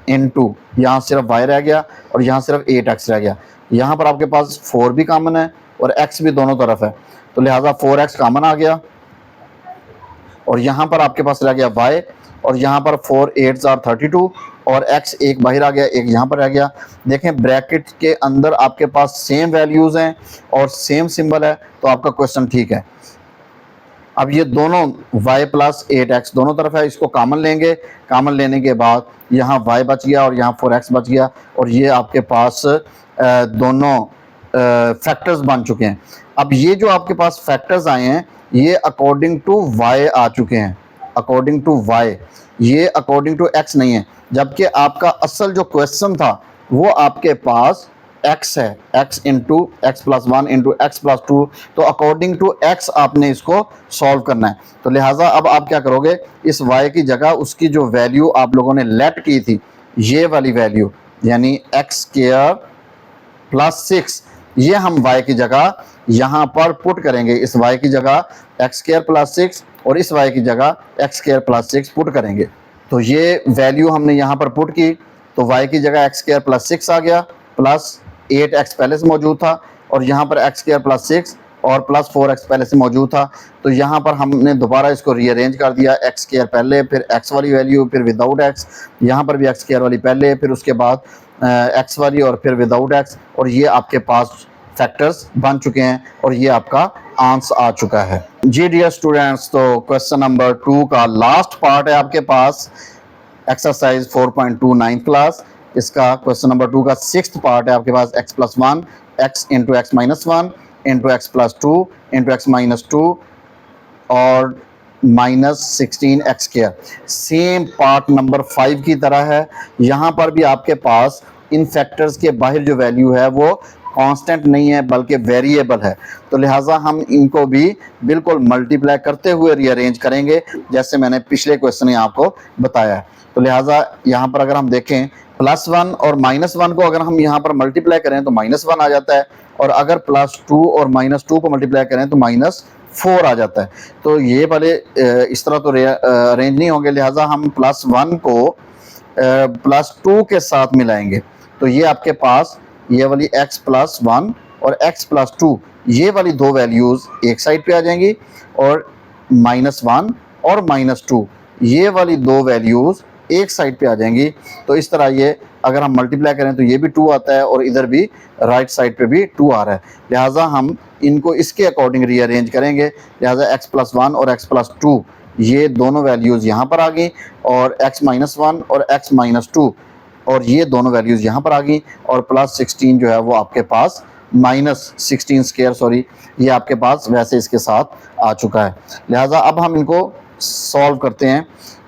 इंटू, यहाँ सिर्फ y रह गया और यहाँ सिर्फ 8x रह गया। यहाँ पर आपके पास 4 भी कॉमन है और x भी दोनों तरफ है, तो लिहाजा 4x कॉमन आ गया, और यहाँ पर आपके पास रह गया y, और यहाँ पर 4 8 32 और x एक बाहर आ गया, एक यहाँ पर रह गया। देखें ब्रैकेट के अंदर आपके पास सेम वैल्यूज हैं और सेम सिंबल है, तो आपका क्वेश्चन ठीक है। अब ये दोनों y प्लस 8x दोनों तरफ है, इसको कॉमन लेंगे। कॉमन लेने के बाद यहाँ y बच गया और यहाँ 4x बच गया, और ये आपके पास दोनों फैक्टर्स बन चुके हैं। अब ये जो आपके पास फैक्टर्स आए हैं ये अकॉर्डिंग टू y आ चुके हैं, अकॉर्डिंग टू y, ये अकॉर्डिंग टू x नहीं है। जबकि आपका असल जो क्वेश्चन था वो आपके पास x है, x into x plus 1 into x plus 2, तो अकॉर्डिंग टू x आपने इसको सॉल्व करना है। तो लिहाजा अब आप क्या करोगे, इस y की जगह उसकी जो वैल्यू आप लोगों ने लेट की थी, ये वाली वैल्यू यानी x² प्लस 6, ये हम y की जगह यहाँ पर पुट करेंगे। इस y की जगह x² प्लस 6 और इस y की जगह x² प्लस 6 पुट करेंगे। तो ये वैल्यू हमने यहाँ पर पुट की, तो y की जगह x² प्लस 6 आ गया, प्लस 8x पहले से मौजूद था, और यहाँ पर x² प्लस 6 और प्लस 4x पहले से मौजूद था। तो यहाँ पर हमने दोबारा इसको रीअरेंज कर दिया, x² पहले, फिर x वाली वैल्यू, फिर विदाउट x, यहाँ पर भी x² वाली पहले, फिर उसके बाद x वाली और फिर विदाउट x, और ये आपके पास फैक्टर्स बन चुके हैं और ये आपका आंसर आ चुका है। जी डियर स्टूडेंट्स, तो क्वेश्चन नंबर 2 का लास्ट पार्ट है आपके पास, एक्सरसाइज 4.2 9th क्लास। इसका क्वेश्चन नंबर 2 का 6th पार्ट है आपके पास, x plus 1 x into x minus 1 into x plus 2 into x minus 2 और minus 16x²। Same part number 5 की तरह है। यहाँ पर भी आपके पास इन फैक्टर्स के बाहर जो वैल्यू है वो कांस्टेंट नहीं है बल्कि वेरिएबल है, तो लिहाजा हम इनको भी बिल्कुल मल्टीप्लाई करते हुए रीअरेंज करेंगे जैसे मैंने पिछले क्वेश्चन में आपको बताया है। तो लिहाजा यहाँ पर अगर हम देखें +1 और -1 को अगर हम यहाँ पर मल्टीप्लाई करें तो -1 आ जाता है, और अगर +2 और -2 को मल्टीप्लाई करें तो -4 आ जाता है। तो ये वाले इस तरह तो अरेंज नहीं होंगे, लिहाजा हम +1 को +2 के साथ मिलाएंगे। तो ये आपके पास ये वाली x प्लस 1 और x प्लस 2, ये वाली दो वैल्यूज़ एक साइड पे आ जाएंगी, और -1 और -2 ये वाली दो वैल्यूज़ एक साइड पे आ जाएंगी। तो इस तरह ये अगर हम मल्टीप्लाई करें तो ये भी 2 आता है और इधर भी राइट साइड पे भी 2 आ रहा है, लिहाजा हम इनको इसके अकॉर्डिंग रीअरेंज करेंगे। लिहाजा x प्लस 1 और x प्लस 2 ये दोनों वैल्यूज़ यहाँ पर आ गई, और x माइनस 1 और x माइनस 2 और ये दोनों वैल्यूज़ यहाँ पर आ गई, और +16 जो है वो आपके पास -16² सॉरी, ये आपके पास वैसे इसके साथ आ चुका है। लिहाजा अब हम इनको सॉल्व करते हैं।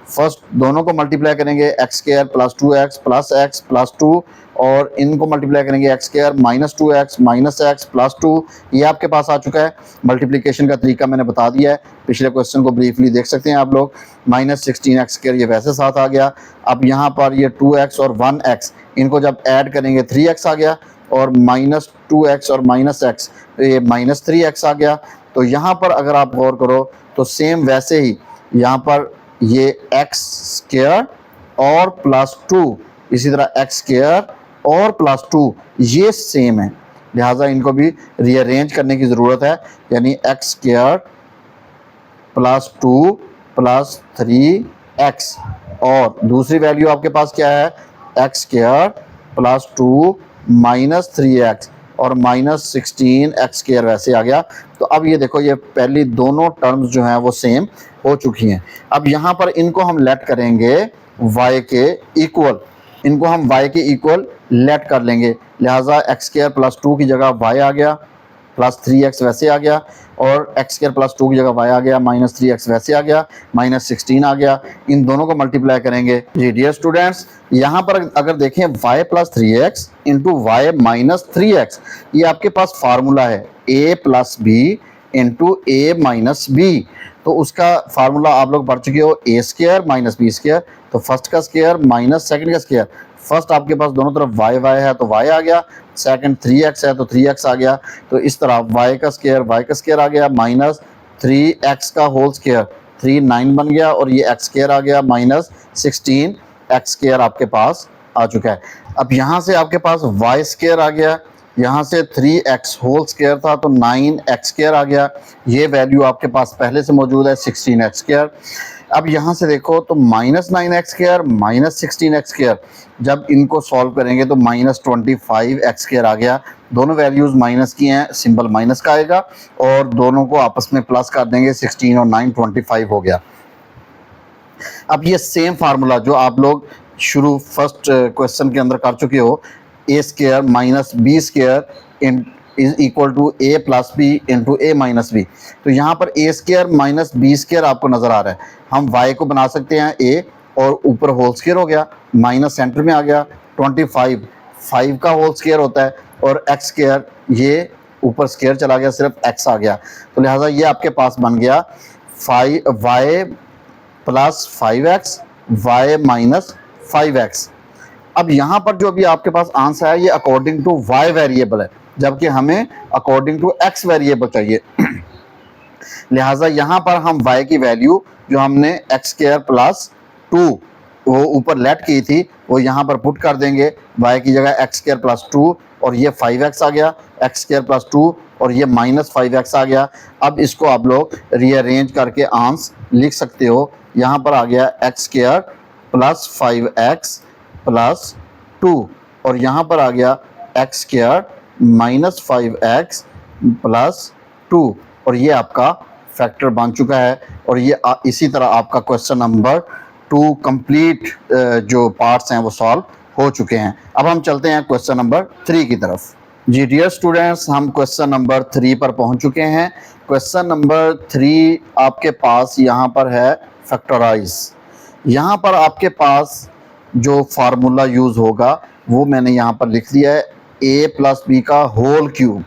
फर्स्ट दोनों को मल्टीप्लाई करेंगे, x² plus 2x plus x plus 2, और इनको मल्टीप्लाई करेंगे x² minus 2x minus x plus 2, ये आपके पास आ चुका है। मल्टीप्लिकेशन का तरीका मैंने बता दिया है, पिछले क्वेश्चन को ब्रीफली देख सकते हैं आप लोग। -16x² ये वैसे साथ आ गया। अब यहाँ पर ये 2x और 1x इनको जब ऐड करेंगे 3x आ गया, और -2x और -x तो ये -3x आ गया। तो यहाँ पर अगर आप गौर करो तो सेम वैसे ही यहाँ पर ये x² और +2, इसी तरह x² और +2 ये सेम है, लिहाजा इनको भी रीअरेंज करने की ज़रूरत है। यानी x² प्लस 2 प्लस 3x, और दूसरी वैल्यू आपके पास क्या है, x² प्लस 2 माइनस 3x और -16x² वैसे आ गया। तो अब ये देखो ये पहली दोनों टर्म्स जो हैं वो सेम हो चुकी हैं। अब यहाँ पर इनको हम लेट करेंगे y के इक्वल, इनको हम y के इक्वल लेट कर लेंगे, लिहाजा एक्स स्क्वायर प्लस 2 की जगह y आ गया, प्लस 3x वैसे आ गया, और एक्स स्क्वायर प्लस 2 की जगह y आ गया, माइनस 3x वैसे आ गया, माइनस 16 आ गया। इन दोनों को मल्टीप्लाई करेंगे। जी डियर स्टूडेंट्स, यहाँ पर अगर देखें y plus 3x into y minus 3x, ये आपके पास फार्मूला है a plus b into a minus b. तो उसका फार्मूला आप लोग पढ़ चुके हो, a square minus b square, तो फर्स्ट का स्क्वायर माइनस सेकंड का स्क्वायर। फर्स्ट आपके पास दोनों तरफ y है तो y आ गया, सेकंड 3x है तो 3x आ गया, तो इस तरह y का स्क्वायर आ गया माइनस 3x का होल स्क्वायर, 3 9 बन गया, और ये x स्क्वायर आ गया माइनस 16 x स्क्वायर आपके पास आ चुका है। अब यहाँ से आपके पास y स्क्वायर आ गया, यहाँ से 3x होल स्क्वायर था तो 9x स्क्वायर आ गया, ये वैल्यू आपके पास पहले से मौजूद है 16x स्क्वायर। अब यहाँ से देखो तो minus 9x square minus 16x square, जब इनको सॉल्व करेंगे तो माइनस 25x स्क्वायर आ गया। दोनों वैल्यूज़ माइनस की हैं, सिंबल माइनस का आएगा, और दोनों को आपस में प्लस कर देंगे, 16 और 9 25 हो गया। अब ये सेम फार्मूला जो आप लोग शुरू फर्स्ट क्वेश्चन के अंदर कर चुके हो, a square minus b square is equal to a plus b into a minus b, तो यहाँ पर a square minus b square आपको नज़र आ रहा है। हम y को बना सकते हैं a, और ऊपर होल स्क्वायर हो गया, माइनस सेंटर में आ गया, 25 5 का होल स्क्वायर होता है, और x स्क्वायर ये ऊपर स्क्वायर चला गया, सिर्फ x आ गया, तो लिहाजा ये आपके पास बन गया 5y plus 5x y minus 5x। अब यहाँ पर जो अभी आपके पास आंसर है ये अकॉर्डिंग टू y वेरिएबल है, जबकि हमें अकॉर्डिंग टू x वेरिएबल चाहिए। लिहाजा यहाँ पर हम y की वैल्यू जो हमने एक्स स्क्वायर प्लस 2 वो ऊपर लेट की थी वो यहाँ पर पुट कर देंगे, y की जगह एक्स स्क्वायर प्लस 2, और ये 5x आ गया, एक्स स्क्वायर प्लस 2 और ये माइनस 5x आ गया। अब इसको आप लोग रीअरेंज करके आंसर लिख सकते हो, यहाँ पर आ गया x square plus 5x plus 2, और यहाँ पर आ गया x square minus 5x plus 2, और ये आपका फैक्टर बन चुका है। और ये इसी तरह आपका क्वेश्चन नंबर 2 कंप्लीट जो पार्ट्स हैं वो सॉल्व हो चुके हैं। अब हम चलते हैं क्वेश्चन नंबर 3 की तरफ। जी डियर स्टूडेंट्स, हम क्वेश्चन नंबर 3 पर पहुंच चुके हैं। क्वेश्चन नंबर 3 आपके पास यहाँ पर है फैक्टराइज। यहाँ पर आपके पास जो फार्मूला यूज़ होगा वो मैंने यहाँ पर लिख दिया है, a प्लस बी का whole cube.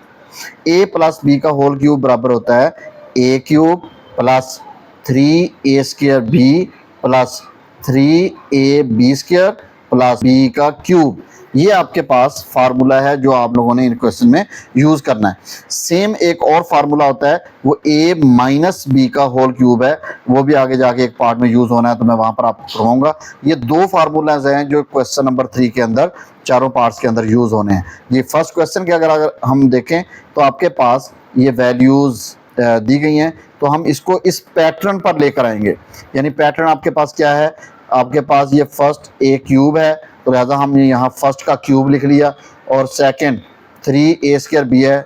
a plus b का होल क्यूब बराबर होता है a cube plus 3a square b plus 3ab square plus b का क्यूब। ये आपके पास फार्मूला है जो आप लोगों ने इन क्वेश्चन में यूज़ करना है। सेम एक और फार्मूला होता है वो a माइनस बी का होल क्यूब है, वो भी आगे जाके एक पार्ट में यूज़ होना है, तो मैं वहाँ पर आपको करवाऊंगा। ये 2 फार्मूलाज हैं जो क्वेश्चन नंबर 3 के अंदर चारों पार्ट्स के अंदर यूज़ होने हैं। ये फर्स्ट क्वेश्चन के अगर हम देखें तो आपके पास ये वैल्यूज़ दी गई हैं, तो हम इसको इस पैटर्न पर लेकर आएंगे। यानी पैटर्न आपके पास क्या है, आपके पास ये फर्स्ट a क्यूब है, तो लिहाजा हमने यहाँ फर्स्ट का क्यूब लिख लिया, और सेकंड 3a स्क्वायर b है,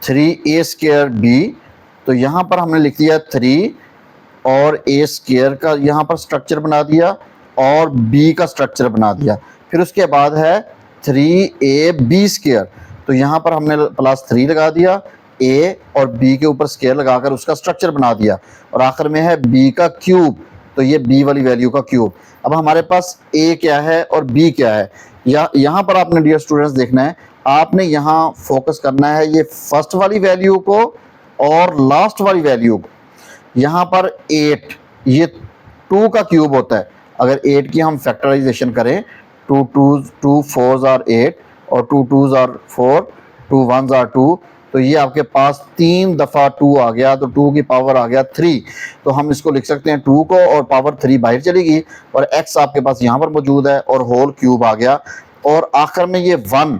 3a स्क्वायर b, तो यहाँ पर हमने लिख दिया 3 और a स्क्वायर का यहाँ पर स्ट्रक्चर बना दिया और b का स्ट्रक्चर बना दिया। फिर उसके बाद है 3ab स्क्वायर, तो यहाँ पर हमने प्लस 3 लगा दिया, a और b के ऊपर स्क्वायर लगाकर उसका स्ट्रक्चर बना दिया, और आखिर में है b का क्यूब, तो ये b वाली वैल्यू का क्यूब। अब हमारे पास a क्या है और b क्या है, यहाँ पर आपने डियर स्टूडेंट्स देखना है, आपने यहाँ फोकस करना है ये फर्स्ट वाली वैल्यू को और लास्ट वाली वैल्यू को। यहाँ पर 8 ये 2 का क्यूब होता है, अगर 8 की हम फैक्टराइजेशन करें 2 4s आर 8 और 2 2s आर 4, 2 1s आर 2, तो ये आपके पास 3 दफ़ा 2 आ गया, तो 2 की पावर आ गया 3, तो हम इसको लिख सकते हैं 2 को और पावर 3 बाहर चलेगी, और x आपके पास यहाँ पर मौजूद है और होल क्यूब आ गया, और आखिर में ये 1,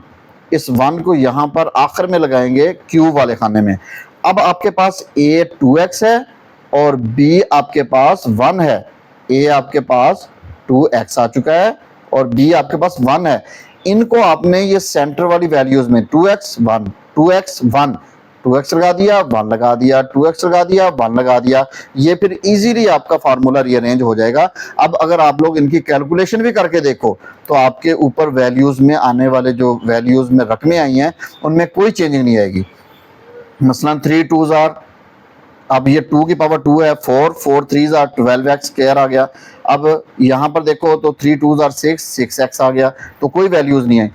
इस 1 को यहाँ पर आखिर में लगाएंगे क्यूब वाले खाने में। अब आपके पास a 2x है और b आपके पास 1 है, a आपके पास 2x आ चुका है और b आपके पास 1 है। इनको आपने ये सेंटर वाली वैल्यूज में 2x 1 2x 1 2x लगा दिया, 1 लगा दिया, 2x लगा दिया, 1 लगा दिया, ये फिर इजीली आपका फार्मूला रीअरेंज हो जाएगा। अब अगर आप लोग इनकी कैलकुलेशन भी करके देखो तो आपके ऊपर वैल्यूज में आने वाले जो वैल्यूज में रकमें आई हैं उनमें कोई चेंजिंग नहीं आएगी। मसलन 3 2s आर, अब ये 2 की पावर 2 है, 4 4 3s आर 12x स्क्वायर आ गया। अब यहाँ पर देखो तो 3 2s आर 6 6x आ गया, तो कोई वैल्यूज नहीं आई,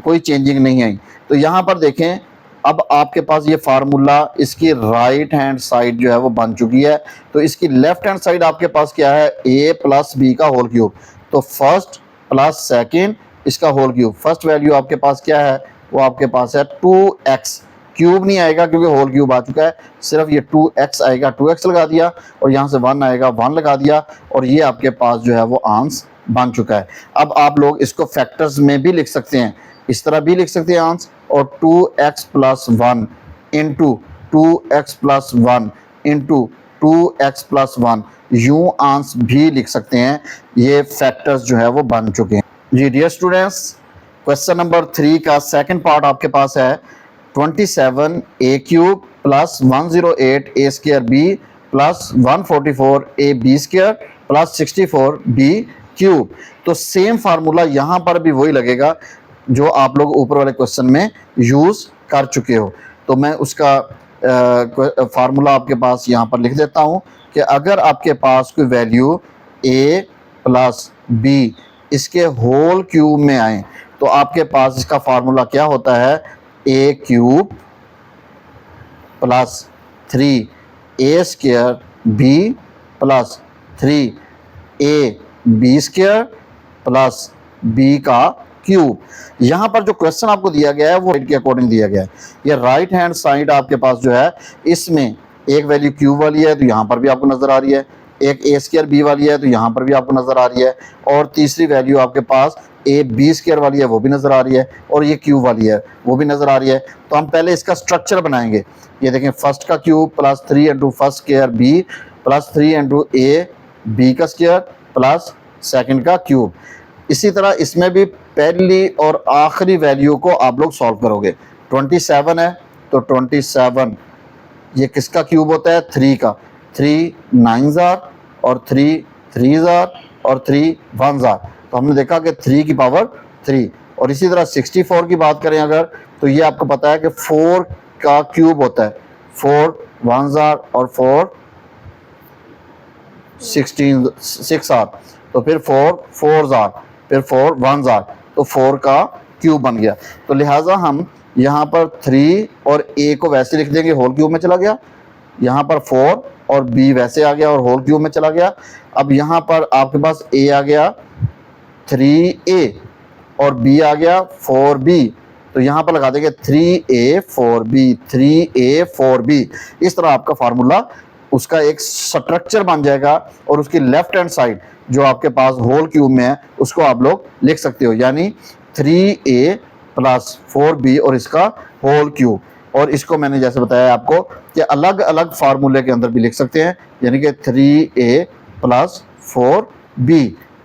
कोई चेंजिंग नहीं आई। तो यहाँ पर देखें अब आपके पास ये फार्मूला इसकी राइट हैंड साइड जो है वो बन चुकी है। तो इसकी लेफ्ट हैंड साइड आपके पास क्या है, a प्लस बी का होल क्यूब। तो फर्स्ट प्लस सेकेंड इसका होल क्यूब, फर्स्ट वैल्यू आपके पास क्या है, वो आपके पास है 2x, क्यूब नहीं आएगा क्योंकि होल क्यूब आ चुका है, सिर्फ ये 2x आएगा, 2x लगा दिया और यहाँ से 1 आएगा, 1 लगा दिया और ये आपके पास जो है वो आंसर बन चुका है। अब आप लोग इसको फैक्टर्स में भी लिख सकते हैं, इस तरह भी लिख सकते हैं आंसर, और 2x plus 1 into 2x plus 1 into 2x plus 1 यूं आंसर भी लिख सकते हैं। ये फैक्टर्स जो है वो बन चुके हैं। जी डियर स्टूडेंट्स, क्वेश्चन नंबर 3 का सेकंड पार्ट आपके पास है 27a cube plus 108a square b plus 144a b square plus 64b cube. तो सेम फार्मूला यहाँ पर भी वही लगेगा जो आप लोग ऊपर वाले क्वेश्चन में यूज़ कर चुके हो। तो मैं उसका फार्मूला आपके पास यहाँ पर लिख देता हूँ कि अगर आपके पास कोई वैल्यू a प्लस b इसके होल क्यूब में आए तो आपके पास इसका फार्मूला क्या होता है, a cube plus 3a square b plus 3a b square plus b का क्यूब। यहाँ पर जो क्वेश्चन आपको दिया गया है वो राइट के अकॉर्डिंग दिया गया है। ये राइट हैंड साइड आपके पास जो है इसमें एक वैल्यू क्यूब वाली है तो यहाँ पर भी आपको नजर आ रही है, एक a स्क्वायर b वाली है तो यहाँ पर भी आपको नजर आ रही है, और तीसरी वैल्यू आपके पास a b स्क्वायर वाली है वो भी नजर आ रही है, और ये क्यूब वाली है वो भी नजर आ रही है। तो हम पहले इसका स्ट्रक्चर बनाएंगे। ये देखें, फर्स्ट का cube plus 3 into first square b plus 3 into a b का स्क्वायर प्लस सेकेंड का क्यूब। इसी तरह इसमें भी पहली और आखिरी वैल्यू को आप लोग सॉल्व करोगे। 27 है तो 27 ये किसका क्यूब होता है, 3 का, 3 9s आर और 3 3s आर और 3 1s आर। तो हमने देखा कि 3 की पावर 3। और इसी तरह 64 की बात करें अगर, तो ये आपको पता है कि 4 का क्यूब होता है, 4 1s आर और 4 6 आर, तो फिर 4 4s आर, फिर 4 1s आर, तो 4 का क्यूब बन गया। तो लिहाजा हम यहाँ पर 3 और a को वैसे लिख देंगे, होल क्यूब में चला गया, यहाँ पर 4 और b वैसे आ गया और होल क्यूब में चला गया। अब यहाँ पर आपके पास a आ गया 3a और b आ गया 4b, तो यहाँ पर लगा देंगे 3a 4b 3a 4b। इस तरह आपका फार्मूला उसका एक स्ट्रक्चर बन जाएगा और उसकी लेफ्ट हैंड साइड जो आपके पास होल क्यूब में है उसको आप लोग लिख सकते हो, यानी 3a प्लस 4b और इसका होल क्यूब। और इसको मैंने जैसे बताया आपको कि अलग अलग फार्मूले के अंदर भी लिख सकते हैं, यानी कि 3a plus 4b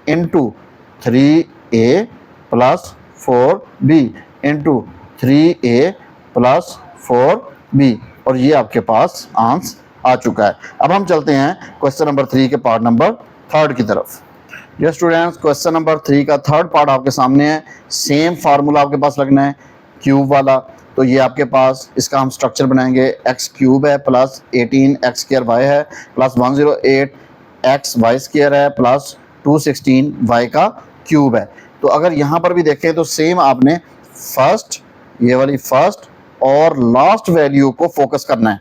into 3a plus 4b into 3a plus 4b, और ये आपके पास आंसर आ चुका है। अब हम चलते हैं क्वेश्चन नंबर 3 के पार्ट नंबर 3 की तरफ। डियर स्टूडेंट्स, क्वेश्चन नंबर 3 का थर्ड पार्ट आपके सामने है। सेम फार्मूला आपके पास लगना है क्यूब वाला। तो ये आपके पास इसका हम स्ट्रक्चर बनाएंगे, एक्स क्यूब है प्लस 18x स्क्वायर वाई है प्लस 108x वाई स्क्वायर है प्लस 216 वाई का क्यूब है। तो अगर यहाँ पर भी देखें तो सेम आपने फर्स्ट, ये वाली फर्स्ट और लास्ट वैल्यू को फोकस करना है।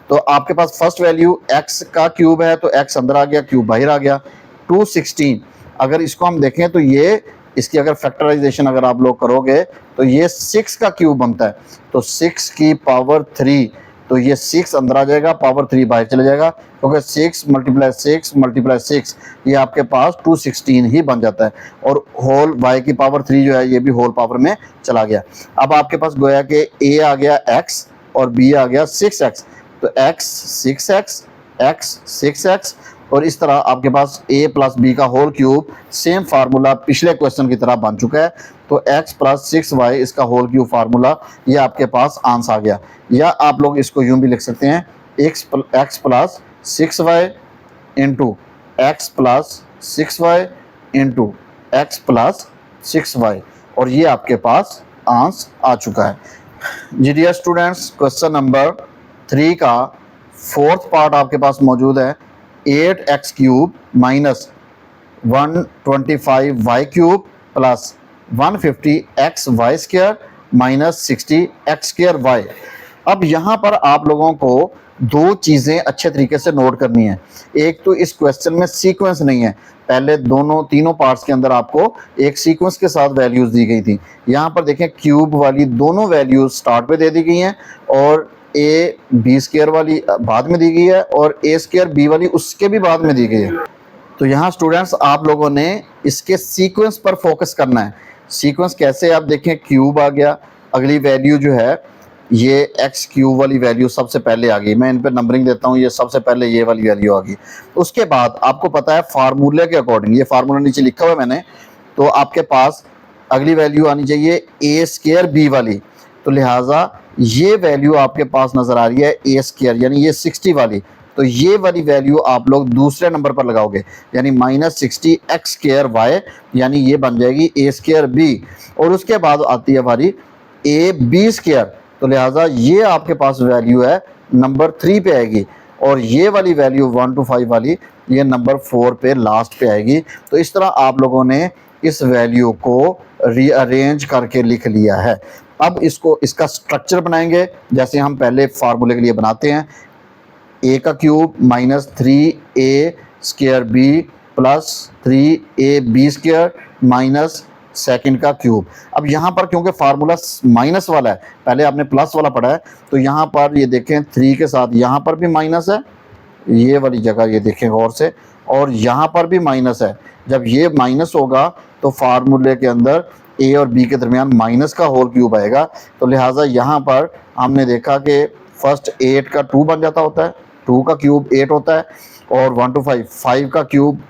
तो आपके पास फर्स्ट वैल्यू x का क्यूब है तो x अंदर आ गया, क्यूब बाहर आ गया। 216 अगर इसको हम देखें तो ये इसकी अगर फैक्टराइजेशन अगर आप लोग करोगे तो ये 6 का क्यूब बनता है, तो 6 की पावर 3, तो ये 6 अंदर आ जाएगा, पावर 3 बाहर चला जाएगा, क्योंकि 6 मल्टीप्लाई 6 ये आपके पास 216 ही बन जाता है। और होल y की पावर 3 जो है ये भी होल पावर में चला गया। अब आपके पास गोया कि a आ गया x और b आ गया 6x, तो x 6x x 6x, और इस तरह आपके पास a प्लस b का होल क्यूब सेम फार्मूला पिछले क्वेश्चन की तरह बन चुका है। तो x प्लस 6y इसका होल क्यूब फार्मूला ये आपके पास आंसर आ गया। या आप लोग इसको यूं भी लिख सकते हैं x plus 6y into x plus 6y into x plus 6y, और ये आपके पास आंसर आ चुका है। जी डियर स्टूडेंट्स, क्वेश्चन नंबर 3 का फोर्थ पार्ट आपके पास मौजूद है। 8x cube minus 125y cube plus 150xy square minus 60x2y। अब यहाँ पर आप लोगों को दो चीज़ें अच्छे तरीके से नोट करनी है। एक तो इस क्वेश्चन में सीक्वेंस नहीं है, पहले तीनों पार्ट्स के अंदर आपको एक सीक्वेंस के साथ वैल्यूज दी गई थी। यहाँ पर देखें क्यूब वाली दोनों वैल्यूज स्टार्ट पे दे दी गई हैं और ए बी स्क्वायर वाली बाद में दी गई है और ए स्क्वायर बी वाली उसके भी बाद में दी गई है। तो यहाँ स्टूडेंट्स आप लोगों ने इसके सीक्वेंस पर फोकस करना है। सीक्वेंस कैसे, आप देखें क्यूब आ गया, अगली वैल्यू जो है ये एक्स क्यूब वाली वैल्यू सबसे पहले आ गई, मैं इन पे नंबरिंग देता हूँ, ये सबसे पहले ये वाली वैल्यू आ गई। उसके बाद आपको पता है फार्मूले के अकॉर्डिंग, ये फार्मूला नीचे लिखा हुआ है मैंने, तो आपके पास अगली वैल्यू आनी चाहिए ए स्क्वायर बी वाली, तो लिहाजा ये वैल्यू आपके पास नजर आ रही है ए स्क्वायर यानी ये 60 वाली, तो ये वाली वैल्यू आप लोग दूसरे नंबर पर लगाओगे यानी माइनस 60x2y, यानी ये बन जाएगी ए स्क्वायर बी। और उसके बाद आती है हमारी ए बी स्क्वायर, तो लिहाजा ये आपके पास वैल्यू है नंबर 3 पे आएगी, और ये वाली वैल्यू 1 to 5 वाली ये नंबर 4 पे लास्ट पे आएगी। तो इस तरह आप लोगों ने इस वैल्यू को रीअरेंज करके लिख लिया है। अब इसका स्ट्रक्चर बनाएंगे जैसे हम पहले फार्मूले के लिए बनाते हैं। ए का cube minus 3a square b plus 3ab square minus second का क्यूब। अब यहाँ पर क्योंकि फार्मूला माइनस वाला है, पहले आपने प्लस वाला पढ़ा है, तो यहाँ पर ये देखें 3 के साथ यहाँ पर भी माइनस है, ये वाली जगह ये देखें गौर से, और यहाँ पर भी माइनस है। जब ये माइनस होगा तो फार्मूले के अंदर ए और बी के दरमियान माइनस का होल क्यूब आएगा, तो लिहाजा यहाँ पर हमने देखा कि फर्स्ट 8 का 2 बन जाता होता है, 2 का क्यूब 8 होता है, और 1 to 5 का क्यूब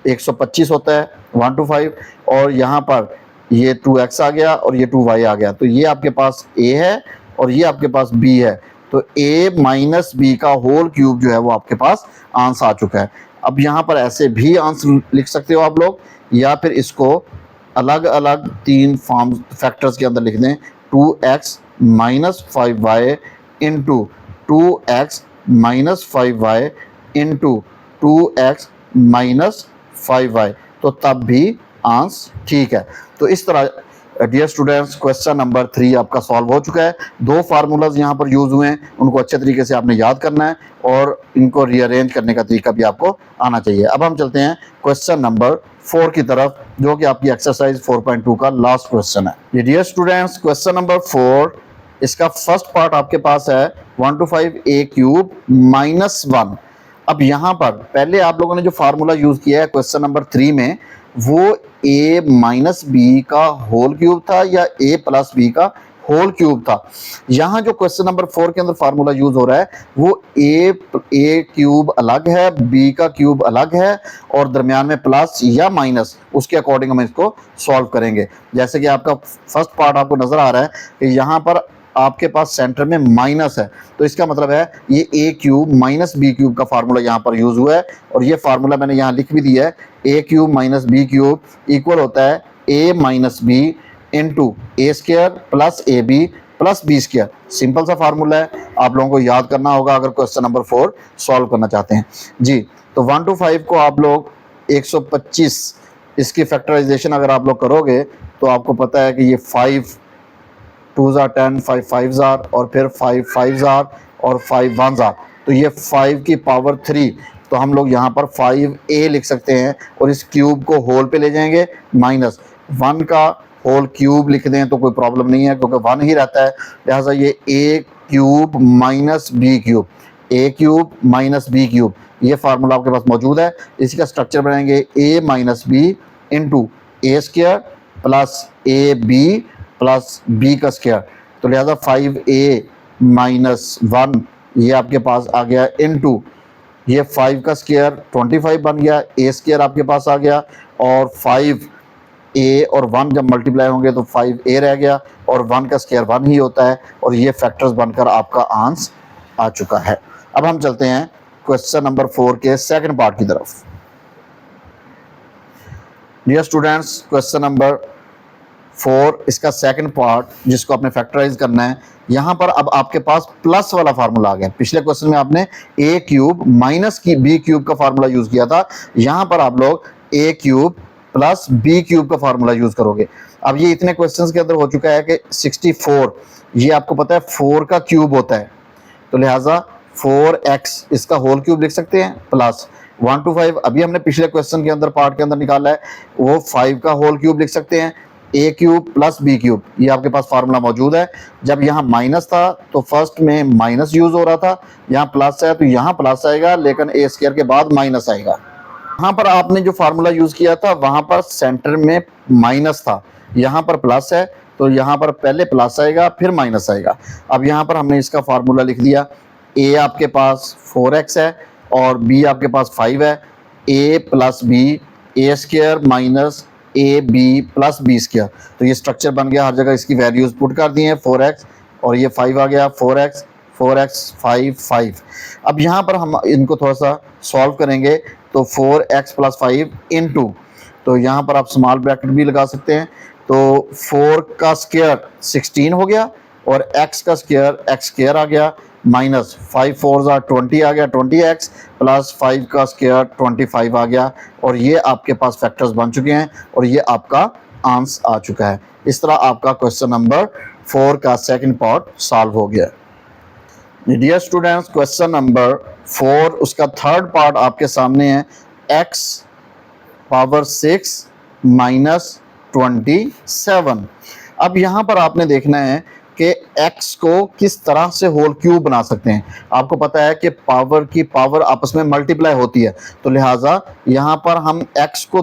125 होता है 1 to 5, और यहाँ पर ये 2x आ गया और ये 2y आ गया, तो ये आपके पास a है और ये आपके पास b है, तो a माइनस बी का होल क्यूब जो है वो आपके पास आंसर आ चुका है। अब यहाँ पर ऐसे भी आंसर लिख सकते हो आप लोग, या फिर इसको अलग अलग 3 फॉर्म फैक्टर्स के अंदर लिख दें, 2x minus 5y into 2x minus 5y into 2x minus 5y, तो तब भी आंसर ठीक है। तो इस तरह डियर स्टूडेंट्स क्वेश्चन नंबर 3 आपका सॉल्व हो चुका है। दो फार्मूलाज यहाँ पर यूज हुए हैं, उनको अच्छे तरीके से आपने याद करना है और इनको रीअरेंज करने का तरीका भी आपको आना चाहिए। अब हम चलते हैं क्वेश्चन नंबर 4 की तरफ, जो कि आपकी एक्सरसाइज 4.2 का लास्ट क्वेश्चन है। डियर स्टूडेंट्स क्वेश्चन नंबर 4, इसका फर्स्ट पार्ट आपके पास है 1 to 5 a क्यूब माइनस 1। अब यहाँ पर पहले आप लोगों ने जो फार्मूला यूज किया है क्वेश्चन नंबर 3 में, वो a माइनस बी का होल क्यूब था या a प्लस बी का होल क्यूब था। यहाँ जो क्वेश्चन नंबर 4 के अंदर फार्मूला यूज हो रहा है वो a क्यूब अलग है, b का क्यूब अलग है, और दरमियान में प्लस या माइनस, उसके अकॉर्डिंग हम इसको सॉल्व करेंगे। जैसे कि आपका फर्स्ट पार्ट आपको नजर आ रहा है कि यहाँ पर आपके पास सेंटर में माइनस है, तो इसका मतलब है ये a cube minus b cube का फार्मूला यहाँ पर यूज हुआ है, और ये फार्मूला मैंने यहाँ लिख भी दिया है, a cube minus b cube equal होता है a minus b into a square plus a b plus b square. Simple सा फार्मूला है, आप लोगों को याद करना होगा अगर क्वेश्चन नंबर 4 सॉल्व करना चाहते हैं जी। तो 1 to 5 को आप लोग 125 इसकी फैक्टराइजेशन अगर आप लोग करोगे तो आपको पता है कि ये 5 2s are 10, 5 5s are, और फिर 5 5s are और 5 1s are, तो ये 5 की पावर 3, तो हम लोग यहाँ पर 5a लिख सकते हैं और इस क्यूब को होल पे ले जाएंगे, माइनस 1 का होल क्यूब लिख दें तो कोई प्रॉब्लम नहीं है क्योंकि 1 ही रहता है, लिहाजा ये a cube minus b cube, a cube minus b cube, ये फार्मूला आपके पास मौजूद है। इसी का स्ट्रक्चर बनाएंगे a minus b into a square plus a b plus b का स्क्वायर, तो लिहाजा 5a माइनस 1 ये आपके पास आ गया इंटू ये 5 का स्क्वायर 25 बन गया, ए स्क्वायर आपके पास आ गया, और 5 ए और 1 जब मल्टीप्लाई होंगे तो 5a रह गया और 1 का स्क्वायर 1 ही होता है और ये फैक्टर्स बनकर आपका आंसर आ चुका है। अब हम चलते हैं क्वेश्चन नंबर 4 के सेकंड पार्ट की तरफ। डियर स्टूडेंट्स, क्वेश्चन नंबर 4 इसका सेकंड पार्ट जिसको आपने फैक्टराइज करना है। यहाँ पर अब आपके पास प्लस वाला फार्मूला आ गया। पिछले क्वेश्चन में आपने a क्यूब माइनस की b क्यूब का फार्मूला यूज किया था, यहाँ पर आप लोग a cube plus b cube का फार्मूला यूज करोगे। अब ये इतने क्वेश्चंस के अंदर हो चुका है कि 64 ये आपको पता है 4 का क्यूब होता है, तो लिहाजा 4x इसका होल क्यूब लिख सकते हैं प्लस 1 to 5 अभी हमने पिछले क्वेश्चन के अंदर पार्ट के अंदर निकाला है, वो 5 का होल क्यूब लिख सकते हैं। a cube plus b cube ये आपके पास फार्मूला मौजूद है। जब यहाँ माइनस था तो फर्स्ट में माइनस यूज हो रहा था, यहाँ प्लस है तो यहाँ प्लस आएगा, लेकिन a स्क्वायर के बाद माइनस आएगा। यहाँ पर आपने जो फार्मूला यूज किया था वहां पर सेंटर में माइनस था, यहाँ पर प्लस है तो यहाँ पर पहले प्लस आएगा फिर माइनस आएगा। अब यहाँ पर हमने इसका फार्मूला लिख दिया, a आपके पास 4x है और b आपके पास 5 है। a plus b a square minus a b plus b square, तो ये स्ट्रक्चर बन गया। हर जगह इसकी वैल्यूज पुट कर दी हैं 4x और ये 5 आ गया, 4x 5 5। अब यहाँ पर हम इनको थोड़ा सा सॉल्व करेंगे तो 4x प्लस 5 इंटू, तो यहाँ पर आप स्मॉल ब्रैकेट भी लगा सकते हैं, तो 4 का स्क्वायर 16 हो गया और x का स्क्वायर x स्क्वायर आ गया माइनस 5 4 20 आ गया 20x प्लस 5 का स्क्वायर 25 आ गया और ये आपके पास फैक्टर्स बन चुके हैं और ये आपका आंसर आ चुका है। इस तरह आपका क्वेश्चन नंबर 4 का सेकंड पार्ट सॉल्व हो गया। डियर स्टूडेंट्स, क्वेश्चन नंबर 4 उसका थर्ड पार्ट आपके सामने है, x पावर 6 माइनस 27। अब यहाँ पर आपने देखना है कि x को किस तरह से होल क्यूब बना सकते हैं। आपको पता है कि पावर की पावर आपस में मल्टीप्लाई होती है, तो लिहाजा यहाँ पर हम x को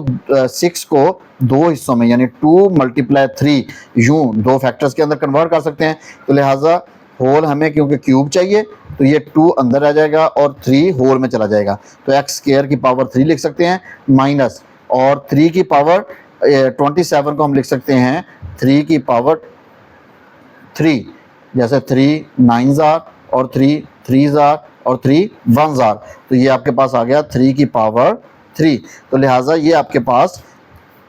6 को दो हिस्सों में यानी 2 × 3 यूं दो फैक्टर्स के अंदर कन्वर्ट कर सकते हैं। तो लिहाजा होल हमें क्योंकि क्यूब चाहिए तो ये 2 अंदर आ जाएगा और 3 होल में चला जाएगा, तो x स्क्वायर की पावर 3 लिख सकते हैं माइनस और 3 की पावर 27 को हम लिख सकते हैं 3 की पावर 3, जैसे 3 9s और 3 3s और 3 1s, तो ये आपके पास आ गया 3 की पावर 3। तो लिहाजा ये आपके पास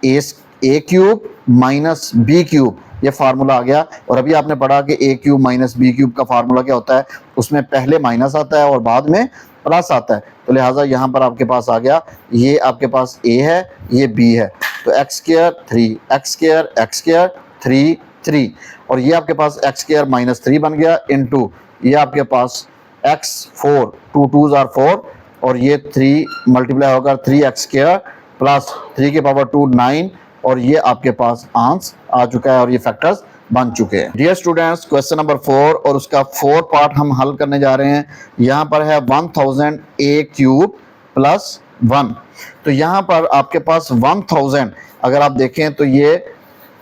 a cube minus b cube ये फार्मूला आ गया। और अभी आपने पढ़ा कि a cube minus b cube का फार्मूला क्या होता है, उसमें पहले माइनस आता है और बाद में प्लस आता है, तो लिहाजा यहाँ पर आपके पास आ गया, ये आपके पास a है ये b है, तो x स्क्वायर 3 x स्क्वायर 3 3 और ये आपके पास x स्क्वायर माइनस 3 बन गया इनटू ये आपके पास x 4 2 2s 4 और ये 3 मल्टीप्लाई होगा 3x स्क्वायर प्लस 3 की पावर 2 9 और ये आपके पास आंसर आ चुका है और ये फैक्टर्स बन चुके हैं। डियर स्टूडेंट्स, क्वेश्चन नंबर 4 और उसका 4 पार्ट हम हल करने जा रहे हैं। यहाँ पर है 1000 a क्यूब प्लस 1, तो यहाँ पर आपके पास 1000 अगर आप देखें तो ये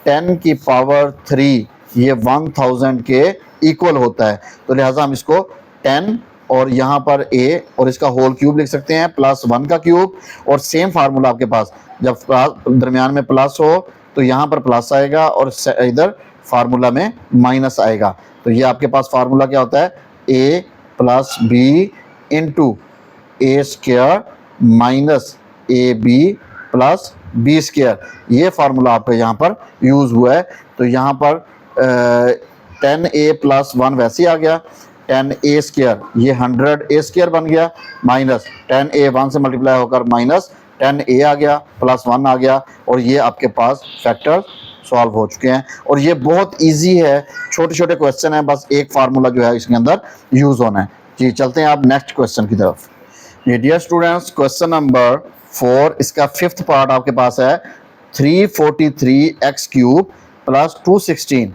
10 की पावर 3 ये 1000 के इक्वल होता है, तो लिहाजा हम इसको 10 और यहाँ पर a और इसका होल क्यूब लिख सकते हैं प्लस 1 का क्यूब और सेम फार्मूला आपके पास जब दरमियान में प्लस हो तो यहाँ पर प्लस आएगा और इधर फार्मूला में माइनस आएगा, तो ये आपके पास फार्मूला क्या होता है a plus b into a square minus a b plus b square, ये फार्मूला आपका यहाँ पर यूज हुआ है। तो यहाँ पर 10a प्लस 1 वैसे ही आ गया, 10a स्क्वायर ये 100a स्क्वायर बन गया माइनस 10a 1 से मल्टीप्लाई होकर माइनस 10a आ गया प्लस 1 आ गया और ये आपके पास फैक्टर सॉल्व हो चुके हैं। और ये बहुत इजी है, छोटे छोटे क्वेश्चन है, बस एक फार्मूला जो है इसके अंदर यूज होना है। जी चलते हैं आप नेक्स्ट क्वेश्चन की तरफ। डियर स्टूडेंट्स, क्वेश्चन नंबर 4 इसका 5th पार्ट आपके पास है 343x क्यूब प्लस 216।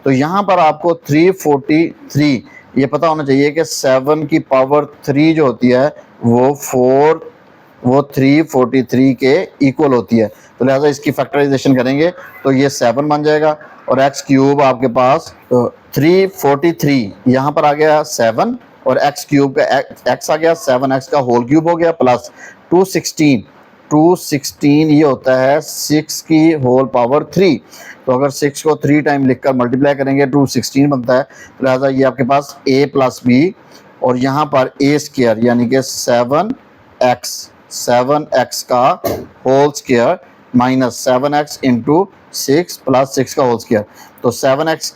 तो यहाँ पर आपको 343 ये पता होना चाहिए कि 7 की पावर 3 जो होती है वो 343 के इक्वल होती है, तो लिहाजा इसकी फैक्टराइजेशन करेंगे तो ये 7 बन जाएगा और x क्यूब आपके पास 343 यहाँ पर आ गया 7 और x क्यूब का x आ गया 7x का होल क्यूब हो गया प्लस 216 216 ये होता है 6 की होल पावर 3। तो अगर 6 को 3 टाइम लिखकर मल्टीप्लाई करेंगे 216 बनता है। तो लिहाजा ये आपके पास a प्लस बी और यहाँ पर a स्क्वायर यानी कि 7x का whole square minus 7x into 6 plus 6 का होल स्क्वायर। तो 7x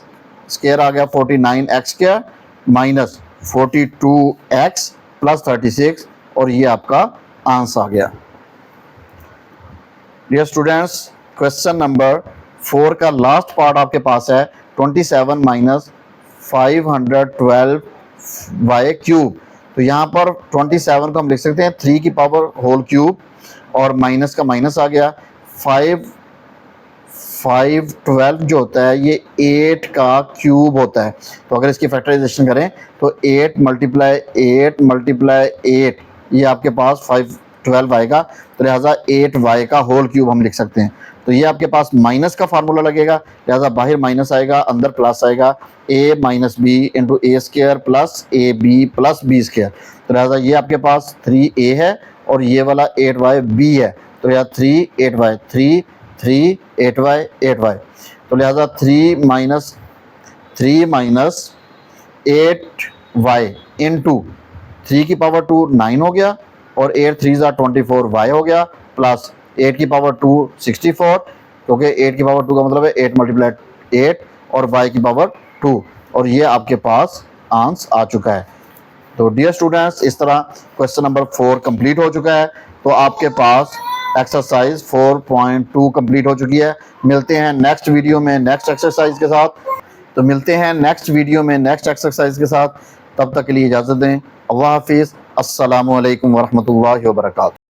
स्क्वायर आ गया 49x square minus 42x plus 36 और ये आपका आंसर आ गया। डियर स्टूडेंट्स, क्वेश्चन नंबर 4 का लास्ट पार्ट आपके पास है 27 माइनस 512 वाई क्यूब। तो यहाँ पर 27 को हम लिख सकते हैं 3 की पावर होल क्यूब और माइनस का माइनस आ गया। 512 जो होता है ये 8 का क्यूब होता है। तो अगर इसकी फैक्टराइजेशन करें तो 8 मल्टीप्लाई 8 ये आपके पास 512 आएगा। तो लिहाजा 8y का होल क्यूब हम लिख सकते हैं। तो ये आपके पास माइनस का फार्मूला लगेगा, लिहाजा बाहर माइनस आएगा अंदर प्लस आएगा। a minus b into a square plus a b plus b square. तो लिहाजा ये आपके पास 3a है और ये वाला 8y b है। तो लिहाजा 3 8y 8y। तो लिहाजा 3 माइनस 8y इंटू 3 की पावर 2 9 हो गया और 8 3 24 y हो गया प्लस 8 की पावर 2 64 क्योंकि 8 की पावर 2 का मतलब है 8 मल्टीप्लाई 8 और y की पावर 2 और ये आपके पास आंसर आ चुका है। तो डियर स्टूडेंट्स, इस तरह क्वेश्चन नंबर 4 कंप्लीट हो चुका है। तो आपके पास एक्सरसाइज 4.2 कंप्लीट हो चुकी है। मिलते हैं नेक्स्ट वीडियो में नेक्स्ट एक्सरसाइज के साथ। तब तक के लिए इजाज़त दें। अल्लाह हाफिज़। अस्सलामु अलैकुम वरहमतुल्लाहि वबरकातुहू।